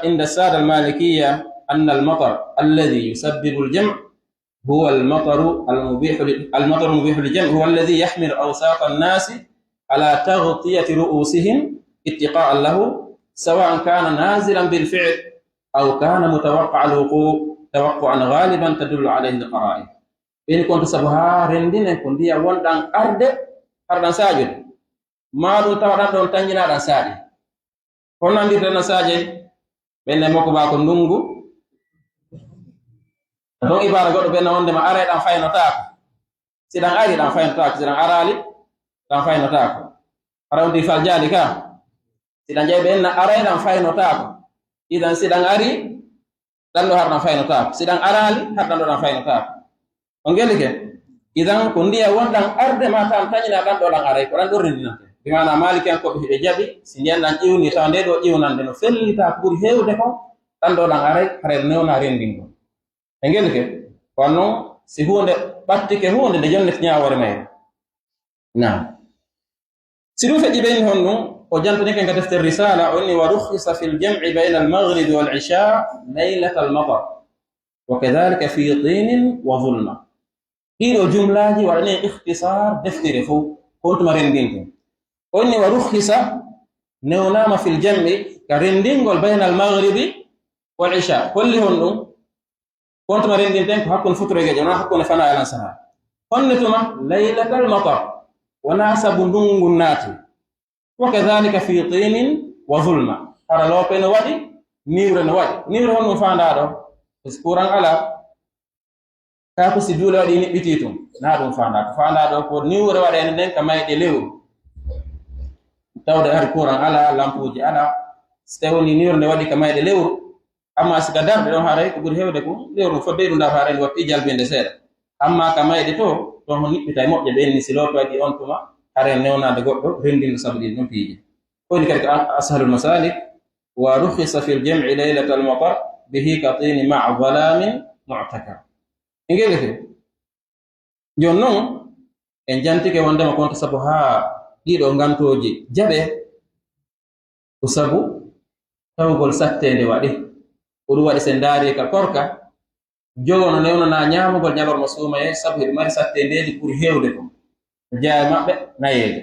عند السادة المالكية أن المطر الذي يسبب الجمع هو المطر المبيح للجمع هو الذي يحمل أوساط الناس على تغطية رؤوسهم اتقاء له سواء كان نازلا بالفعل أو كان متوقع الوقوع توقعا غالبا تدل عليه القرائن إن كنت سبها رندين كنت وندان أردن ساجد ما دون تودان تنجنا دان ساجد hono andirteno saje ɓenne makko ba ko ndungu ɗon ibara goɗɗo ɓenne wondema ara ɗan faynotako siɗan ari ɗan faynotako siɗan arali ɗan faynotako harawdi fal jaali ka siɗan jeeyi ɓenna aray ɗan faynotako idan siɗan ari ɗan ɗo har ɗan faynotako siɗan arali har ɗan ɗo ɗan faynotako on geli ke idan ko ndiya wondan arde ma tam tañina dan do dan aray ko dan do rendinante bi mana maliki an ko be jabi si ndiyan dan iwni tawde do iwnande no fellita pour hewde ko dan do dan aray hare newna rendingo e ngelke kono si hunde battike hunde de jonnet nyaawore may na sidu fe jiben honno o jantani ke defter risala onni wa rukhisa fil jam'i bayna al maghrib wal isha laylat al matar wa kadhalika fi tin wa dhulma ino jumlaji warane ikhtisar deftere fo kontu marendinko onni wa rukhisa newnama fil jam'i ka rendingol bayna al maghrib wal isha kulli honno kontu marendinten ko hakkon futroge jona hakkon fana alan saha honnetuma laylat al matar وناسب ndungu وكذلك في طين وظلمة ترى لو بين وادي نير نوادي نير هون فاندادو اسكوران على كاكو سيجولا دي نيبيتيتوم نادو فاندادو ko نير وادي nen kamay de lew tawde har kuran ala lampuji ala stewni nir ne wadi kamay de lew amma sika darbe do haray ko buri hewde ko lew fo beedu nda haray watti jalbende seeda amma kamay de to hon nibbitay moƴƴe ɓen ni siloto waɗi on tuma hare newnade goɗɗo rendingo sabuɗi ɗum piiji koni kadi ashalul masalik wa rukhisa fil jam'i laylat al matar bihi ka tini ma'a dhalamin mu'takar ingeli ke jon non en jantike wondema konto sabu ha ɗiɗo ngantoji jaɓe ko sabu tawgol sattende waɗi ko ɗum waɗi sen daari ka korka jogono newnana ñaamugol ñalorma suuma e sabu heɓe mari sattendeji pour hewde ko jeeya maɓɓe nayeede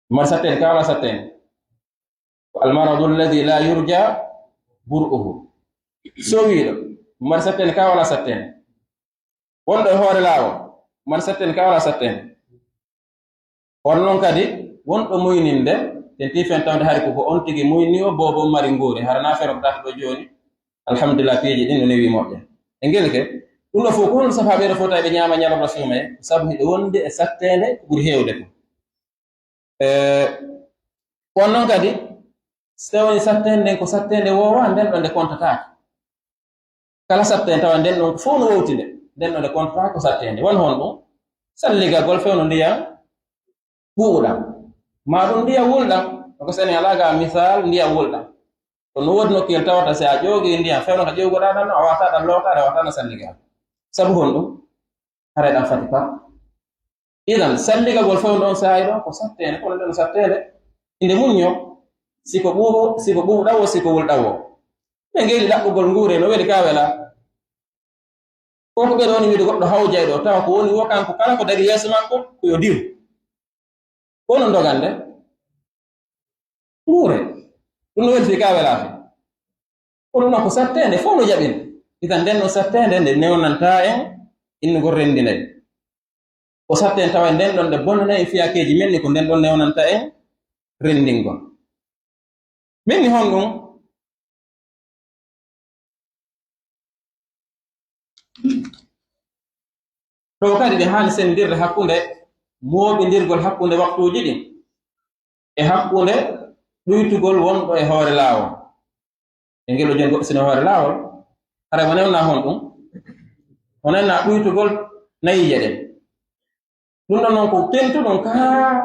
mari sattende ka wala sattende ko almaradu alladi la yurja bur'uhu so wiiɗo mari sattende ka wala sattende wonɗo e hoore laawol mari sattende ka wala sattende hono noon kadi wonɗo muyninde tenti fen tawde hari koko on tigi muyni o bobo mari nguuri harana fere ko data ɗo jooni alhamdulillah piiji ɗin no newi moƴƴe e ngel ke ɗum ɗo fof ko hon safaɓeɗo fota ɓe ñaama ñalorma suuma e sabu hiɗo wonde e sattende ɓuri hewde ko on noon kadi so tawni sattende nden ko sattende wowa nden ɗo nde contatake kala sattende tawa nden ɗon fof no wowti nde nden ɗo nde contatake ko sattende won hon ɗum salligagol fewno ndiyam ɓuuɗam ma ɗum ndiyam wulɗam ko seni alaga misal ndiyam wulɗam to no wodi nokkuyel tawata si a ƴoogi ndiyam fewno ko ƴewgoɗa ɗan a wata ɗan lootaɗe a watano salligal sabu hon ɗum hare ɗan fati pat idan salligagol fewno ɗon saayi ɗon ko sattende kono nden no sattende inde muñño siko ɓuuɗawo siko wulɗawo ɓe ngeeli ɗaɓɓugol nguure no weli ka wela ko ko ɓeɗo woni wiide goɗɗo hawjay ɗo tawa ko woni wo kanko kala ko dari yeeso makko ko yo diw kono ndogande nguure ɗum no welti ka welafe kono noon ko sattende fof no jaɓin itan nden no sattende nde newnanta en innugol rendinay ko sattende tawa nden ɗon nde bonnanayi fiyakeji men ni ko nden ɗon newnanta en rendingol min ni hon ɗum ɗo kadi ɗe haani sendirde hakkunde mooɓindirgol hakkunde waktuuji ɗin e hakkunde ɗuytugol wonɗo e hoore laawol e ngelo jon goɗɗo sino hoore laawol hara mo newna hon ɗum o nenna ɗuytugol nayiije ɗen ɗum ɗon noon ko tentuɗum kaa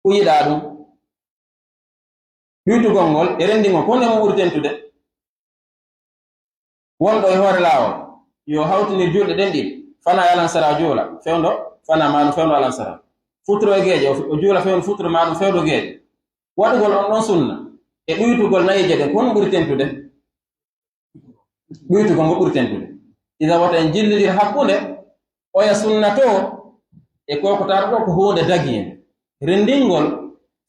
ko yiɗaa ɗum ɗuytugol ngol e renndingol ko ndemo ɓuri tentude wonɗo e hoore laawol yo hawtinir julɗe ɗen ɗiɗi fana e alansara juula fewndo fana maɗum fewndo alansara futuro e geeje o juula fewndo futuro maɗum fewndo geeje waɗugol on ɗon sunna e ɗuytugol nayiije ɗen kono ɓuri tentude ɗuytugol ngo ɓuri tentude ida wata en jillidir hakkunde oya sunna to e kokotaaɗo ɗo ko huunde dagiinde renndingol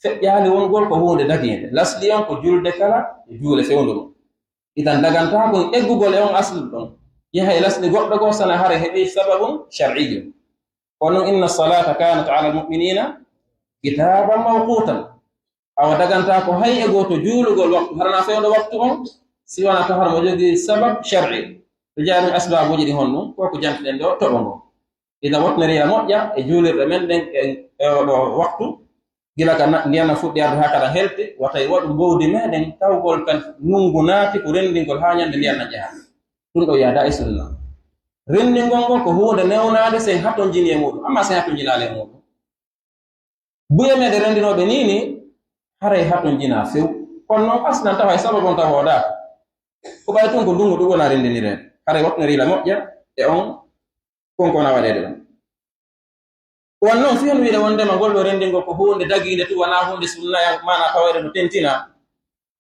feƴƴaali wongol ko huunde dagiinde lasli on ko julde kala e juule fewndu ɗum idan dagantaakon eggugol e on aslu ɗon yaha e lasli goɗɗo goo sana hara heɓi sababum shar'iyyo kono inna salata kanat ala almu'minina kitaban mawqutan awa daganta ko hay e goto juulugol waktu harana fewndo waktu on si wona to harmo jogi sabab shar'i to jaami asbabuji ɗi hon ɗum koko jantiɗen ɗo toɓo ngo ida wotneriya moƴƴa e juulirɗe men ɗen e oɗo waktu gila ka ndiyana fuɗɗi arde ha kada helti wata e waɗu mbowdi meɗen tawgol kan nungu naati ko renndingol ha ñande ndiyanna jeha ɗum ɗo yada e sunna rendingol ngol ko hunde newnade sen haton jini e muɗum amma sen haton jinale e muɗum buye mede rendinoɓe nini haray haton jina few kono noon aslan tawa e sababon tawa hoɗaka ko ɓay tun ko ndungu ɗum wona rendinirede haray watnorila moƴƴa e on konkona waɗede ɗum won noon fiyon wiide wondema ngol ɗo rendingol ko hunde daginde tu wona hunde sunnaya mana tawede no tentina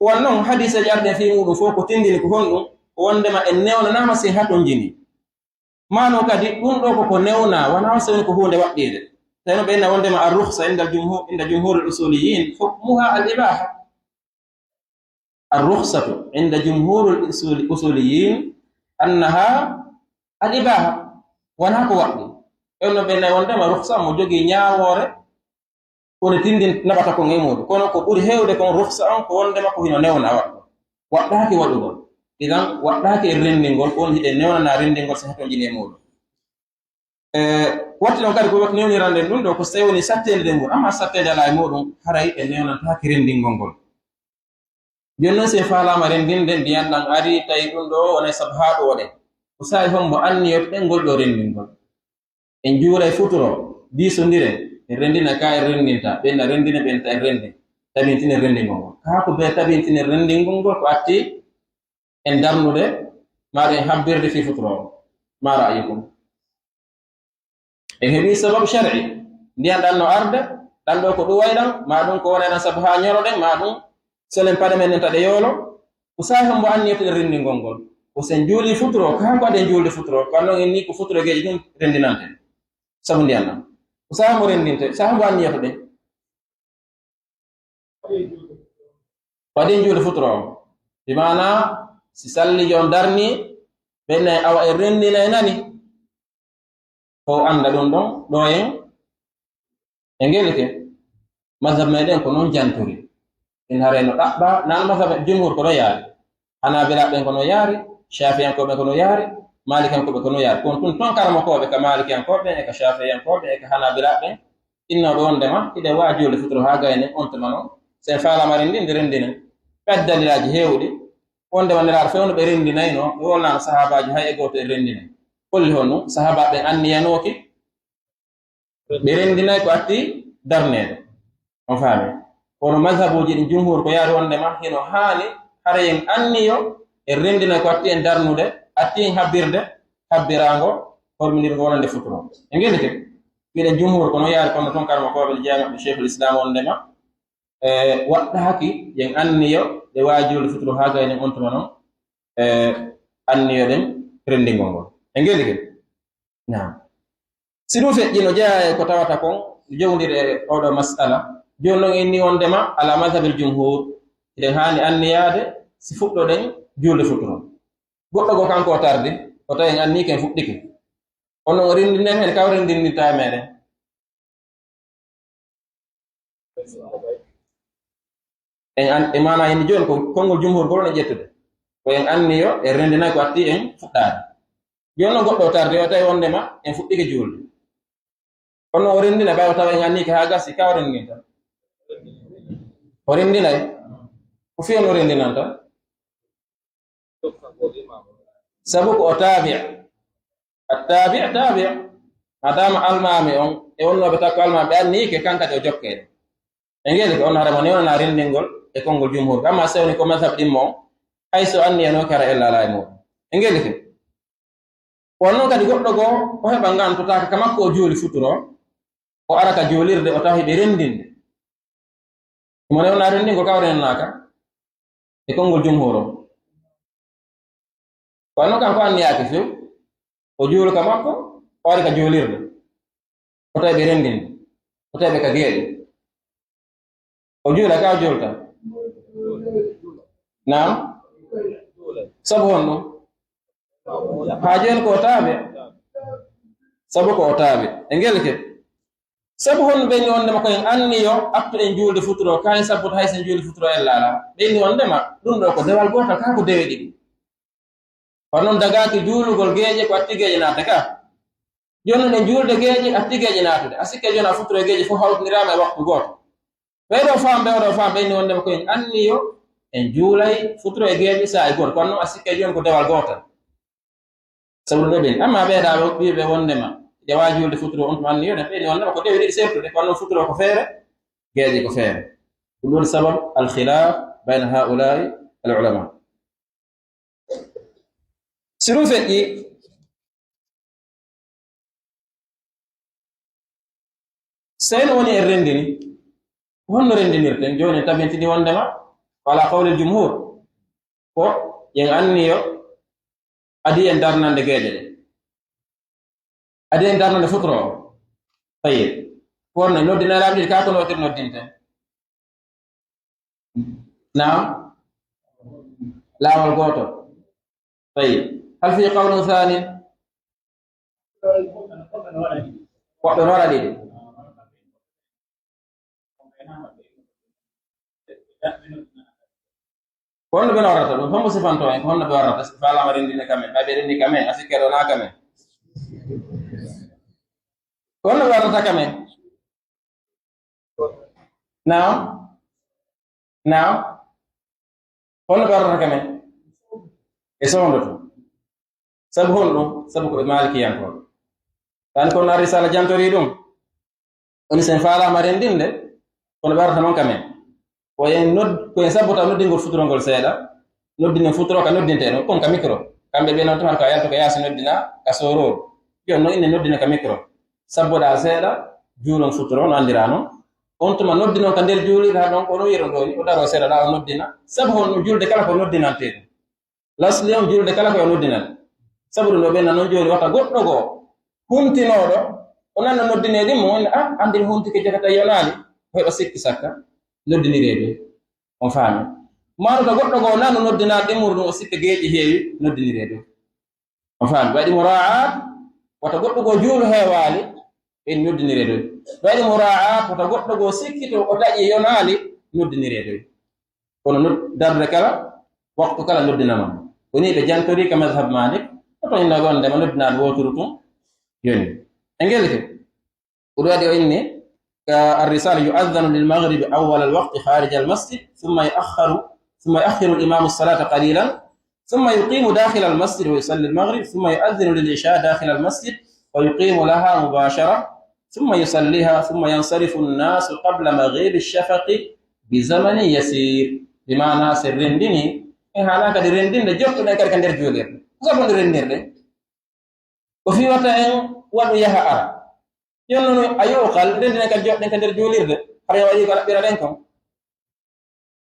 won noon hadise jarde fi muɗum fof ko tindini ko honɗum wondema en newnanama sen haton jini mano kadi ɗum ɗo koko newna wona sewni ko hunde waɗɗide tawno ɓe inna wondema arruhsa inda jumhur usuliyin hukmuha al ibaha arruhsatu inda jumhur usuliyin annaha al ibaha wona ko waɗɗi ɓenno ɓe inna wondema ruhsa mo jogii ñaawore kono tindin naɓata kon e muɗum kono ko ɓuri heewde kon ruhsa on ko wondema ko hino newna waɗɗo waɗɗaaki waɗugol idan waɗɗaaki e renndingol on hiɗe newnana renndingol so haton jini e muɗum watti ɗon kadi ko wati newnirande ɗum ɗo ko so tawi woni sattede nde muɗum amma sattede ala e muɗum haray e newnantaaki renndingol ngol joni noon se faalama renndinde ndiyan ɗan ari tawi ɗum ɗo wona sabu haa ɗo waɗe ko sawi hombo anniyoɓe ɓen ngol ɗo renndingol en juura e futuro diisondiren en renndina ka en renndinta ɓenna renndina ɓenta en renndin tabintine renndingol ngol kaa ko be tabintine renndingol ngol ko atti en darnude maɗo en habbirde fi futuro ma ra'ayukum en heɓi sababu shar'i ndiyan ɗan no arde ɗan ɗo ko ɗum wayɗan ma ɗum ko wonayɗan sabu haa ñoroɗen ma ɗum solen paɗe men nen taɗe yoolo ko sahi hombo anniyotude renndingol ngol ko sen juuli futuro kaa ko aɗen juulde futuro kono noon en ni ko futuro geeƴi ɗum renndinante sabu ndiyan ɗan ko sahi mo renndinte sahi mo anniyotoɗen waɗen juulde futuro o bi mana si salli jon darni ɓenna awa e renndina e nani ko anda ɗum ɗon ɗo en ngelike mazhab meɗen ko noon janturi in hareno ɗaɓɓa nan mazhab jumhur ko no yaari hanabilaɓen ko no yaari shafiyankoɓe ko no yaari malikankoɓe ko no yaari kon tun ton karamokoɓe ka malikiyankoɓe e ka shafiyankoɓe e ka hanabilaɓen innoɓe wondema hiɗe waajule futuro ha gayne on tuma noon sen faalama renndinde renndinen ɓed dalilaji heewɗi wondema nelaar fewno ɓe renndinayno ɓe wonnano sahabaji hay e goto e renndinen holli hon ɗum sahabaɓen anniyanoki ɓe renndinay ko atti darnede on faami kono mazhabuji ɗi jumhur ko yaari wondema hino haani hara en anniyo e renndinay ko atti en darnude atti en habbirde habbirango horminirgo wonande futuro e ngelike miɗen jumhur kono yaari kono ton karma koɓe jamiɓe cheikhul islam wondema waɗɗaaki yen anniyo ɗe waajirde futuro haa gayne on tuma noon anniyo ɗen renndingol ngol e ngelike nam si ɗum feƴƴino jeeya ko tawata kon jowndiri e oɗo masala joni noon en ni wondema ala madhabil jumhur eɗen haani anniyaade si fuɗɗoɗen juulde futuro goɗɗo go kanko o tardi o tawi en anni ken fuɗɗike on o renndinen hen kaw renndinninta meɗen e mana en joni ko konngol jumhur gol ne ƴettude ko en anniyo e renndinayi ko atti en fuɗɗaade joni noon goɗɗo o tardi o tawi wondema en fuɗɗike juulde kono o renndina ɓay o tawa en annike haa gasi ka o renndinta o renndinay ko fiyon o renndinanta sabu ko o taabi attabi tabi madama almami on e wonnoɓe takko almami ɓe annike kankadi o jokkede e ngeli ko on haramo newnana renndingol e konngol jumhur amma sewni ko madhab ɗimmo on hayso anniyano kara ella ala e muɗum e ngeli ke won noon kadi goɗɗo goo o heɓa ngantotaka ka makko o juuli futuro o ara ka juulirde o tawi ɓe renndinde mo newna renndingol kaw rennaka e konngol jumhur o kono kanko anniyaki few o juulu ka makko o ari ka juulirde o tawi ɓe renndinde o tawi ɓe ka geeɗe o juula ka o juulta nam sabu hon ɗum haa jooni ko o taaɓe sabu ko o taaɓe e ngelke sabu hon ɓenni wondema koyen anniyo attuɗen juulde futuro kayen sabbuto hay sen juulde futuro en laala ɓenni wondema ɗum ɗo ko dewal gootal kaa ko dewe ɗiɗi kono noon dagaaki juulugol geeƴe ko atti geeƴe naata ka joni noon en juulde geeƴe atti geeƴe naatude a sikke joni a futuro e geeƴe fof hawtinirama e waktu gooto ɓeyɗo faam ɓenni wondema koyen anniyo en juulay futuro e geeƴe saa e gooto kono noon a sikke joni ko dewal gootal sabu ɗo ɓen amma ɓeeɗa ɓiɓe wondema ɗe wawi julde futuro on to anni yo ne ɓeydi wondema ko ɗewi ɗiɗi sertude kono futuro ko feere geeƴi ko feere ɗum ɗon sabab alkhilaf bayna haulai al ulama si ɗum feƴƴi seni woni en rendini honno rendinirten joni tabintini wondema wala qawlil jumhur ko yen anniyo adi en darnande geeƴe ɗe adi en darnande futuro o tayib wonno noddina laaɓi ɗiɗi ka kono wotir noddinten naam laawol goto tayib hal fi qawlun thani woɓɓe no waɗa ɗiɗi honno ɓe warrata ɗum hommo sifanto en ko honno ɓe warrata falama rendine kamen ɓaɓe rendi kamen a sikke ɗo na kamen honno ɓe warrata kamen naam naam honno ɓe warrata kamen e sowndoto sabu honɗum sabu ko ɓe malikiyankoɓe tani kono a risala jantori ɗum oni sen falama rendinde kono ɓe warrata noon kamen koyen sabbota noddingol futurongol seeɗa noddinen futuro ka noddinte ɗum kon ka micro kamɓe ɓe noon tuman ko yalto ko yaasi noddina ka sororu jon noon inne noddina ka micro sabboɗa seeɗa juulon futuro no andira noon on tuma noddinon ka nder juulirta ɗon kono wiron ɗo o daro seeɗa ɗa o noddina sabu hon ɗum julde kala ko noddinante ɗum lasli on julde kala koye noddinan sabu ɗum ɗo ɓenna noon joni wata goɗɗo goo huntinoɗo o nanno noddine ɗin mo wonni andin huntike jakata yonali heɗo sikki sakka noddinireeɗo on faami maɗota goɗɗo goo nano noddinaɗo ɗimmuru ɗum o sikka geeƴi heewi noddinireeɗo on faami waɗi mura'at wata goɗɗo goo juulu heewaali ɓen noddinireeɗo waɗi mura'at wata goɗɗo goo sikkito o taƴi yonaali noddinireeɗo kono darde kala waktu kala noddinama woni ɓe jantori ka madhab malik oto inna gondema noddinaɗo woturu tum yoni e ngelke oɗo waɗi o inni الرسالة يؤذن للمغرب أول الوقت خارج المسجد ثم يؤخر الإمام الصلاة قليلا ثم يقيم داخل المسجد ويصلي المغرب ثم يؤذن للعشاء داخل المسجد ويقيم لها مباشرة ثم يصليها ثم ينصرف الناس قبل مغيب الشفق بزمن يسير بمعنى سرندني هناك رندين جوت نكر كندر جولير زمن رندير وفي وقت ويها أرى yonno ayo kal rendina kal jodden ka der julirde har yawaji ko labbira den kon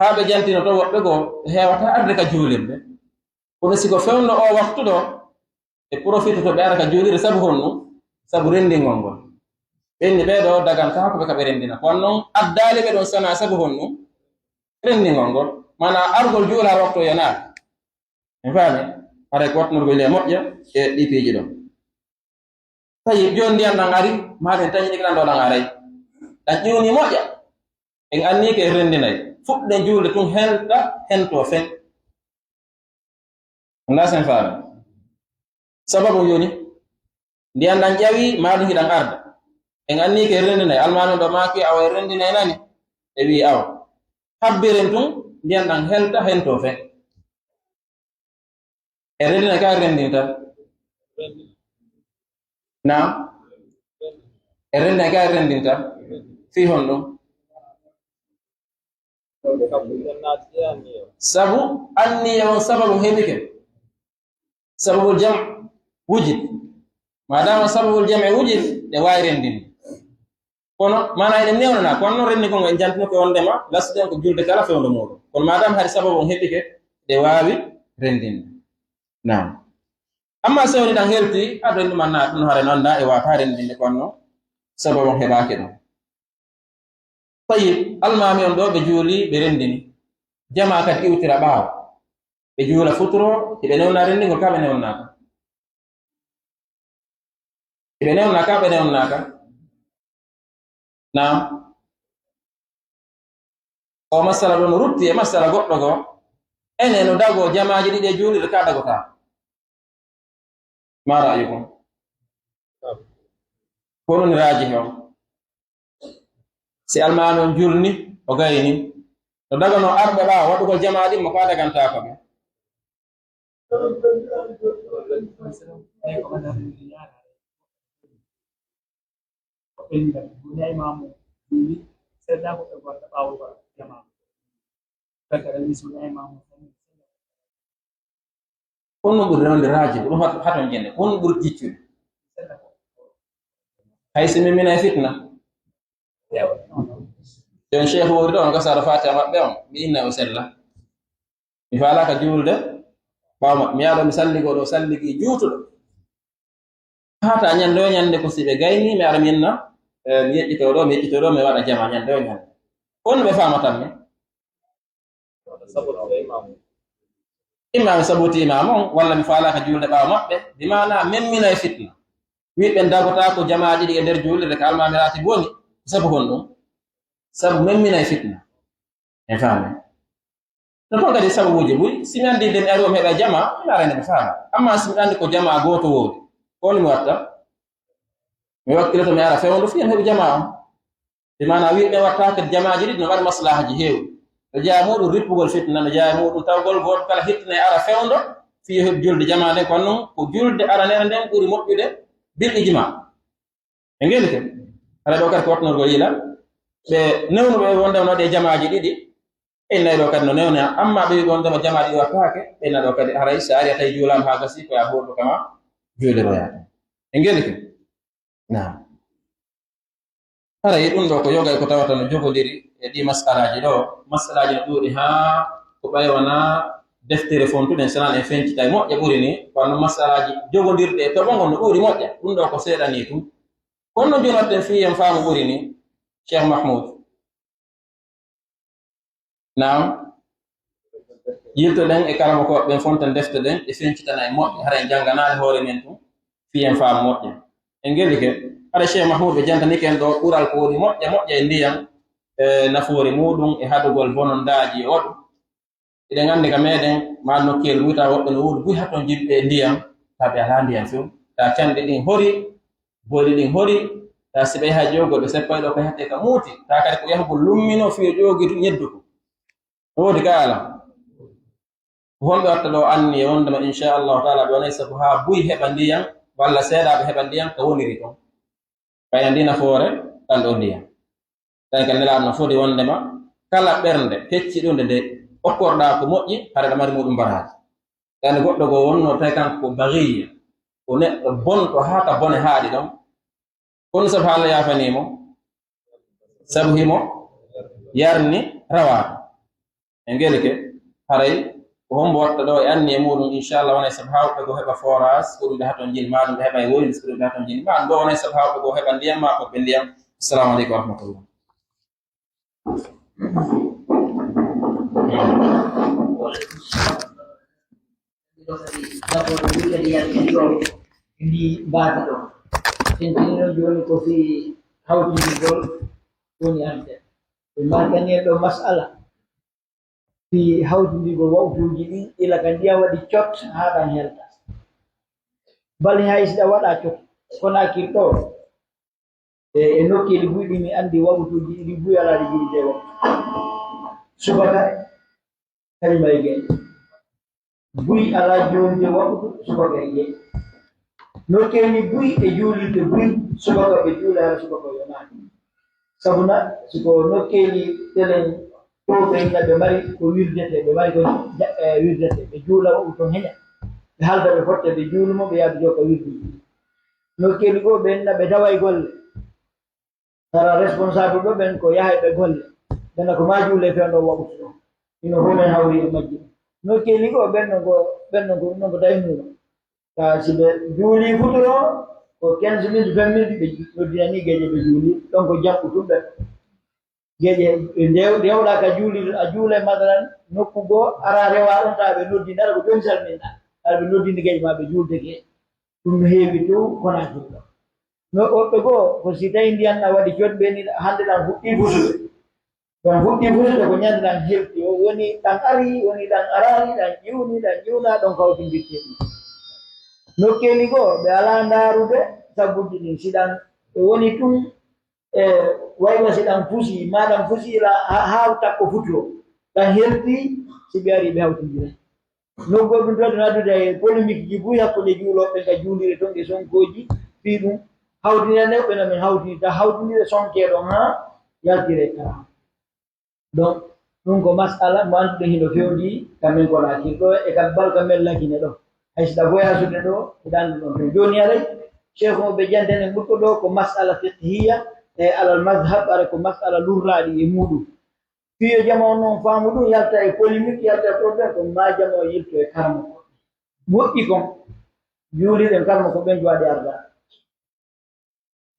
haabe jantino to wobbe go hewata arde ka julirde kono siko fewno o waktu do e profite to be ara ka julirde sabu honno sabu rendi ngongol benni be do dagan ka ko be ka be rendina kon non addale be don sana sabu honno rendi ngongol mana argol jula waktu yana en faami are ko watno go le mojja e dipiji do tawi joni ndiyam ɗan ari maɗen tañiɗi kiɗan ɗo ɗan aray ɗan ƴiwni moƴƴa en anni ke rendinayi fuɗɗen juulde tun helta hento fen ndasen faami sababu yoni ndiyam ɗan ƴawi maɗum hiɗan arda en anni ke rendinayi almami ɗo maki awa e rendinayi nani e wi awa habbiren tun ndiyam ɗan helta hento fen e rendinayi ka rendinta naam e rende ka rendinta fi honɗum sabu anniya on sababu heɓike sababul jam wujid madama sababul jam e wujid ɗe wawi rendinde kono mana eɗen newnana kono noon rendi kongo en jantino ko wondema lasɗen ko julde kala fewndo muɗum kono madama hari sababu on heɓike ɗe wawi rendinde naam amma sewni ɗan helti aɗo indi man na ɗum hare noon da e wata rendinde konno sababu on heɓaki ɗum tayib almami on ɗo ɓe juuli ɓe rendini jama kadi iwtira ɓaawo ɓe juula futuro eɓe newna rendingol ka ɓe newnaka eɓe newnaka ɓe newnaka nam o masala ɗon rutti e masala goɗɗo go ene no dago jamaji ɗiɗi e juulide ka dagota ma ra'ayukum kono ni raaji on si almami on julni o gayni no dagano arɓe ɓaawa waɗugol jama ɗin mo ka daganta ko ɓe ay ko kana ni ya ko inda dunya imamu ni seda ko ko ta bawo ba jama kada ni sunna imamu kono ɓuri rewde raaji ɗum haton jenne kono ɓuri jiccude hay so mimina e fitna jon cheikh wori ɗo on gasara fati maɓɓe on mi inna o sella mi falaka juulde ɓaw maɓɓe mi yaɗo mi salligo ɗo salligi juutuɗo hata ñande o ñande ko siɓe gayni mi ara mi inna mi yeƴƴito ɗo mi waɗa jama ñande o ñande kono ɓe famatan mi imam sabuti imam on walla mi falaka julde ɓawa maɓɓe di mana memmina e fitna wiɓe dagota ko jamaaji ɗi e nder julde ka almamirati boni sabu hon ɗum sabu memmina e fitna en faami no kon kadi sababuji ɓuuri simi andi nde mi ari o mi heɓa jama mi arande mi faama amma simi andi ko jama goto woodi kono mi watta mi wakkiloto mi ara fewndo fi en heɓi jama on di mana wiɓe watta kadi jamaaji ɗi no waɗi maslahaji heewi no jeeya muɗum rippugol fitna no jeeya muɗum tawgol goto kala hittina e ara fewndo fiyo heɓi julde jama nden kono noon ko julde aranere nden ɓuri moƴƴude bilɗiji ma e ngeli ke ala ɗo kadi ko watnorgol yiila ɓe newnuɓe wondema waɗe jamaji ɗiɗi innayi ɗo kadi no newne amma ɓe wi wondema jamaji ɗi wattake ɓenna ɗo kadi haray so ari a tawi juulama ha gasi koya hoɗo kama juuliroyata e ngeli ke nam haray ɗum ɗo ko yogay ko tawata no jogodiri e ɗi masalaji ɗo masalaji no ɗuuɗi ha ko ɓaywana deftere fontuɗen sanan en fencita e moƴƴa ɓuri ni kono masalaji jogodirɗe e toɓongol no ɓuri moƴƴa ɗum ɗo ko seeɗani tum kono no joni watten fi en faamu ɓuri ni cheikh mahmoud nam yiltoɗen e kalama ko ɓen fontan defte ɗen e fencitana e moƴƴa hara en janganaade hoore men tum fi en faamu moƴƴa en ngeli ke hara cheikh mahmoud ɓe jantaniken ɗo ɓural ko woni moƴƴa moƴƴa e ndiyam nafoore muɗum e hadugol bonondaaji e oɗum eɗen anndi ka meɗen ma nokkiyel wuyta woɓɓe no wuuri buy hatton jiɗɓe e ndiyam taɓe ala ndiyam few ta canɗe ɗin hori boɗi ɗin hori ta siɓe yaha jogo ɓe seppay ɗo ko hatte ka muuti ta kadi ko yahugol lummino fiyo ƴoogi ñeddu ko woodi ka ala honɓe watta ɗo anni e wondema inchallahu taala ɓe wonay sabu ha buy heɓa ndiyam walla seeɗaɓe heɓa ndiyam ko woniri ton kaya ndi nafoore ɗan ɗo ndiyam tawi ka nelaɗo no foti wondema kala ɓernde hecci ɗunde nde okkorɗa ko moƴƴi hara ɗa mari muɗum baraji yani goɗɗo go wonno tawi kanko ko bagiya ko neɗɗo bonɗo haa ka bone haaɗi ɗon kono sabu Allah yafanimo sabu himo yarni rawaɗo e ngeli ke haray ko hombo watta ɗo e anni e muɗum inchallah wonay sabu hawɓe go heɓa forage ko ɗum ɓe haton jini ma ɗum ɓe heɓa e woylis ko ɗum ɓe haton jini ma ɗum ɗo wonay sabu hawɓe go heɓa ndiyam ma koɓe ndiyam assalamu aleykum wa rahmatullah Hindi bata ɗo tentino joni ko fi hawtindigol woni ante ɓe markani ɗo masala fi hawtindigol wawtuji ɗin ila ka ndiyam waɗi cot haɗan helta bal hay siɗa waɗa cot kono akir ɗo e nokkeli buyɗi mi andi wawtuji ɗiɗi buy alaɗi jiɗi de waktu subaka kañum ay gueɗe buy ala jonde waktu subaka e gueɗe nokkeli buy e juulirde buy subaka ɓe juula hala subaka yonaani sabuna siko nokkeli telen to ɓeyna ɓe mari ko wirdete ɓe mari ko wirdete ɓe juula o ton heña ɓe halda ɓe fotta ɓe juulumo ɓe yaada joka wirdi nokkeli goo ɓenna ɓe taway golle tara responsable ɗo ɓen ko yahay ɓe golle ɓenna ko ma juule fewndo waktu ɗo ino homen hawri e majji nokkeli goo ɓenno ko ɗum ko tawinuro ka si ɓe juuli futuro ko 15 minutes 20 minutes ɓe noddinani geeƴe ɓe juuli ɗon ko jamɓu tum ɓe geeƴe ndewɗa ka juuli a juule masalan nokku goo ara rewa ɗon tawa ɓe noddi ndara ko joni salminɗa ara ɓe noddinde geeƴe ma ɓe juulteke ɗum heewi to konakiri no woɓɓe goo ko si tawi ndiyan ɗa waɗi coɗ ɓeni hande ɗan fuɗɗi fusude ɗon fuɗɗi fusude ko ñande ɗan hefti o woni ɗan ari woni ɗan arani ɗan ƴiwna ɗon kawtindirte ɗum nokkeli goo ɓe ala ndaarude sabbuji ɗin siɗan ɓe woni tum e wayno siɗan fusi maɗan fusiila haa takko futuro ɗan herti si ɓe ari ɓe hawtindira no go dum do nadude polémique ji bu yakkude juuloɓe ga juulire ton de sonkoji fi ɗum hawdina newɓe na min hawdini ta hawdinire sonkeɗo ha yaltire kara donc ɗum ko masala mo anduɗe hino fewndi kamin ko laakir ɗo e kal balka men lakine ɗo hay siɗa voyage ɗo eɗandu ɗon ton joni aray cheikh o ɓe jantenen ɓurko ɗo ko masala fiqhiya e alal madhab ara ko masala lurraɗi e muɗum fiyo jama on noon faamu ɗum yalta e polémique yalta e probléme ko ma jama o yilto e karma ko moƴƴi kon juuliɗen karma ko ɓen duwaɗe ardade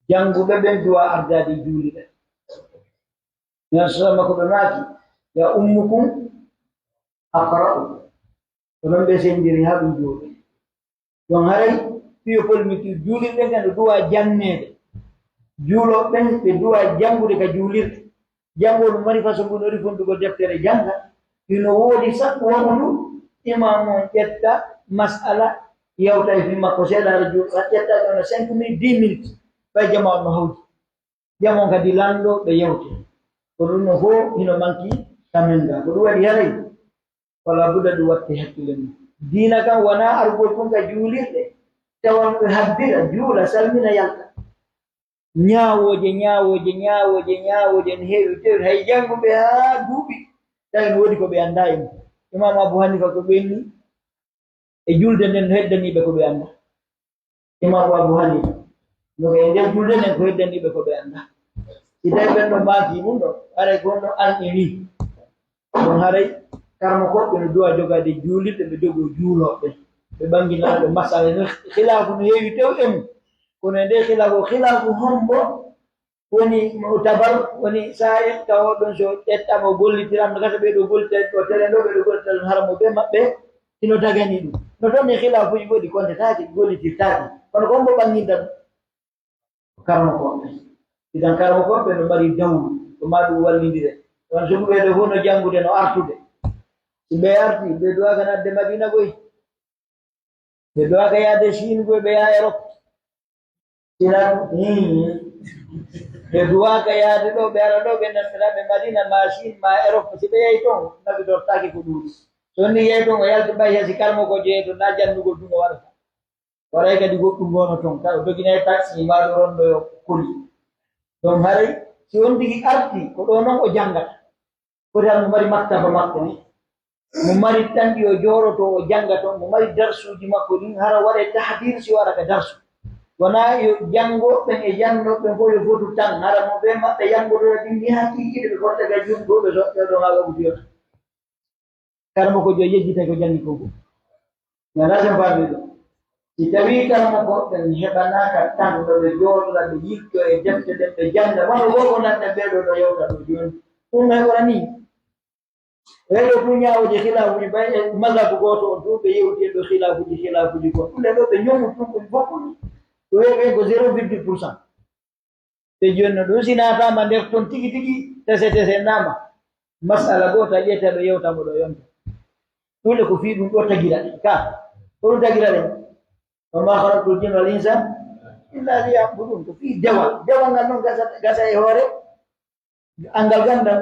jannguɓe ɓen duwa ardade juuliɗen yan soma ko ɓe maaki ya ummukum aqra'u ko noon ɓe sendiri ha ɗum jooɗi donc haray fiyo polémique juulirɗen kan ɗe duwa jannede juuloɓen ɓe duwa janngude ka juulirɗe jangol mari façon ɗum ɗori fondugo deftere janga ino woodi sappo wondu imam on ƴetta masala yewta e fi makko seeɗaɗo juuɗo a ƴetta ɗono 5 minutes 10 minutes ɓay jama on no hawti jama on kadi lanɗo ɓe yewte ko ɗum no fof ino manki kamen ga ko ɗum waɗi haray wala buda ɗum watte hakkille mum diina kam wona argol kon ka juulirɗe tawan ɓe habbira juula salmina yalta ñaawoje no heewi tewi hay jannguɓe haa duuɓi tawi no woodi ko ɓe annda e mum imam abou hanifa ko ɓenni e julde nden no heddaniɓe ko ɓe annda imam abou hanifa no e nder julde nden ko heddaniɓe ko ɓe annda si tawi ɓen ɗo maaki mum ɗo haray ko ɗo an e wi ɗon haray karmo koɓɓe no duwa jogade juulirɗe ɓe jogo juuloɓe ɓe ɓanginaaɓe masala no khilafu no heewi tew e mum kono nde khilafu hombo woni mu'tabar woni sa'i taw ɗon so ƴettama gollitiram no gasa ɓeɗo gollitade ɗo tere ɗo ɓeɗo gollitade haramo ɓe maɓɓe hino tagani ɗum no toon ne khilafuji goɗɗi kontetaki gollitirtaki kono kon mbo ɓanginta ɗum karmo koɓɓe idan karmo koɓɓe no mari dawru ko ma ɗum wallidire ɗon suguɓe ɗo fof no janngude no artude si ɓe arti ɓe duwaka nadde madina goy ɓe duwaka yaade chine goy ɓe yaha Europe sinan ɓe duwaka yaade ɗo ɓe ara ɗo ɓe nantiraɓe madina machine ma Europe si ɓe yehi toon naɓe dortaki ko ɗuuɗi so ni yehi toon o yalti ɓay hasi kalmo ko jeeyi to na janndugol ɗum o waɗata waɗay kadi goɗɗum gono toon ka o doginayi taxi maɗo ronɗo yo koli donc haray si on tigi arti ko ɗo noon o janngata foti han mo mari maktaba makko ni mo mari tanɗi o jooɗoto o jannga toon mo mari darsuji makko ɗin hara waɗe tahdir si waɗa ka darsu wona yo janngoɓen e jannoɓen fof yo fotu tan hara mo ɓe maɓɓe janngotoɗa ɗin ni hakkikiɗe ɓe forta ga jum ɗo ɓe soɓɓe ɗo ha waɓutiyota karmo ko jo yejjita ko jangi ko fof wona sen famɓe ɗo si tawi karmo koɓɓen heɓanaka tan ɗo ɓe jooɗoɗa ɓe yilto e defte ɗen ɓe jannga wano fof ko nanɗe ɓeɗo ɗo yewta ɗo joni ɗum heɓora ni ɓeɗo fu ñawoje khilafuji bay e mazhabu goto on fu ɓe yewti ɗo khilafuji kon ɗum ɗo ɓe ñomu tun koye fokkoni to weɓen ko 0,% te joni no ɗum sinatama nder toon tigi tigi tese nama masala goto a ƴetta ɗo yewtamo ɗo yonta ɗule ko fi ɗum ɗo tagira ɗe ka ko ɗum tagira ɗen wama halaqtul jinna wal insa illa liya'budun ko fi dewal ngal noon gasa e hoore angal gandal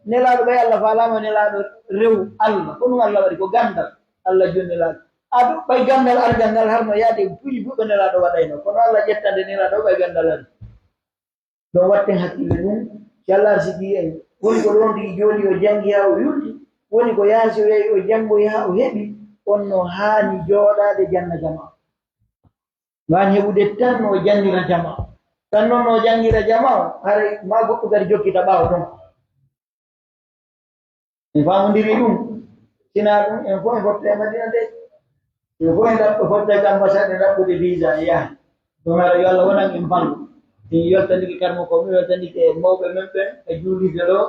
nelaɗo ɓay Allah falama nelaɗo rew Allah ko ɗum Allah waɗi ko gandal Allah joni nelaɗo aɗo ɓay gandal argal ngal harno yaade puyi fuɗɗo nelaɗo waɗayno kono Allah ƴettande nelaɗo ɓay gandal ari ɗon watten hakkille ɗum si Allah arsiki en woni ko ɗon tigi joni o jangi ha o yulti woni ko yaasi o yahi o janngoyi ha o heɓi on no haani jooɗade janna jama wani heɓude tan no jangira jama tan noon no jangira jama o haray ma goɗɗo kadi jokkita ɓaawo ɗon en famodiri ɗum sina ɗum en fof en fotta e madina nde en fof en ɗaɓɓo fotta e ambassade ɗaɓɓude visa e yaha ɗum haɗa yo Allah wonan en ballo en yaltanike karmo ko mi yaltanike e mawɓe men ɓen e juulirde ɗo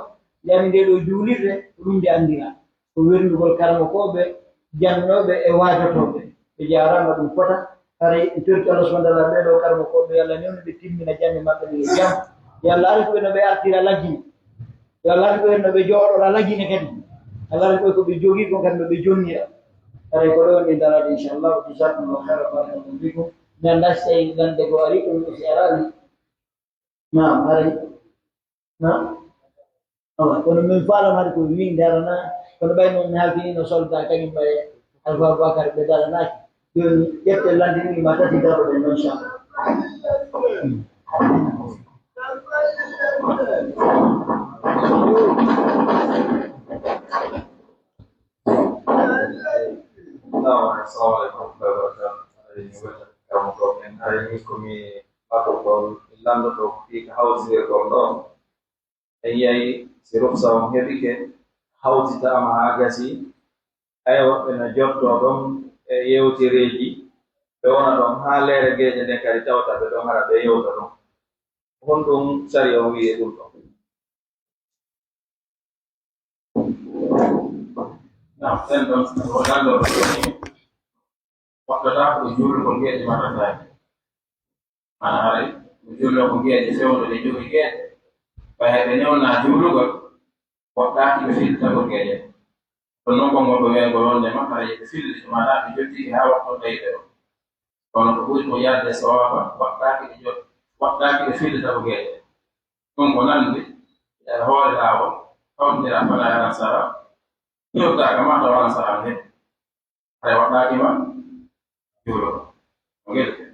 yani nde ɗo juulirde ɗum nde anndira ko werndugol karmo koɓe jannoɓe e waajotoɓe ɓe jarama ɗum fota haray e torki Allah subahana taala ɓeɗo karmo koɓe yo Allah newni ɓe timmina jande maɓɓe ɗe jam yo Allah ari koɓe no ɓe artira laggine yo Allah ari koɓe no ɓe jooɗora laggine kadi Allah ari koɓe ko ɓe jogii kon kadi no ɓe jonnira haray ko ɗo woni darade inchallah jasakumllahu khairan barakallahu fikum mi annda so tawi gande go ari ɗum si arani nam haray na kono min faalam hade ko wi darana kono ɓay noon mi halfini no solda kañum ɓaye Alfa Bakar bedala naki joni defte landini matati daro de non sha Assalamualaikum warahmatullahi wabarakatuh. Hari ini kami akan ilando do di house de gondo. Ayai sirup sa hebi ke house ta ma agasi ayo na job do dom yewti reji be wona don ha lere geje de kari tawta be don hara be yewta don hondum sari o wi dum do. Nah, sen don Ronaldo waktu dah ujul kongiat di mana saya. Mana hari ujul kongiat di sana di ujul kongiat. Bahagiannya nak julu kan waktu kita fil kongiat. Penuh pengorbanan golongan jemaah hari fil di mana ujul di hawa kongiat itu. Kalau tu ya ada soal waktu kita fil di kongiat. Kemudian ni hawa hawa kau ni apa nak rasa? Yo tak kemana orang salah ni. Hari waktu kita julu. Okey.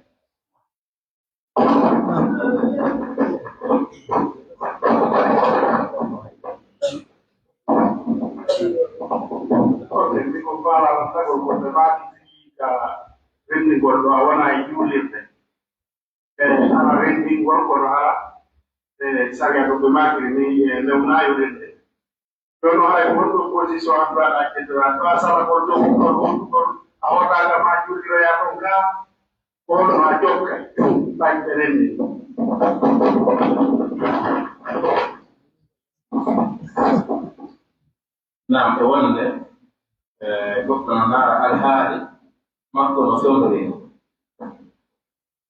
Di compara la con matematica rendi gordo awana yulirde ana rendi gordo ala saga do makri ni lewna yulirde dono hay wondo position andra ke do ata sala gordo ko awata ga ma yulira ya to ga ko no ajokka bay rendi Nah, kawan deh, dokter nara al-hari, makro nafsu dari.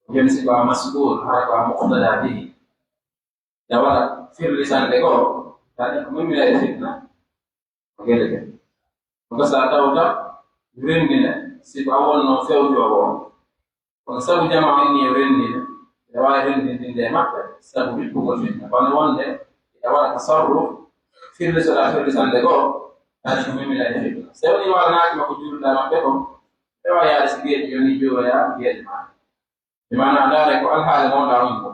Jadi sebuah masbul, harga muqtada bihi. Jawab fil lisan deko, tadi memilih fitnah. Oke deh. Maka saat tahu tak, green ni, si bawon nafsu jawab. Kalau sabu jamaah ini green ni, jawab green ni dia mak, sabu itu bukan fitnah. Kalau wan deh, jawab tasarruf fil lisan deko. Hari ini mulai dari itu. Saya ni warna aku jujur dalam bekom. Saya ya sedikit joni juga ya dia di mana ada reko al-hal mau dalam itu.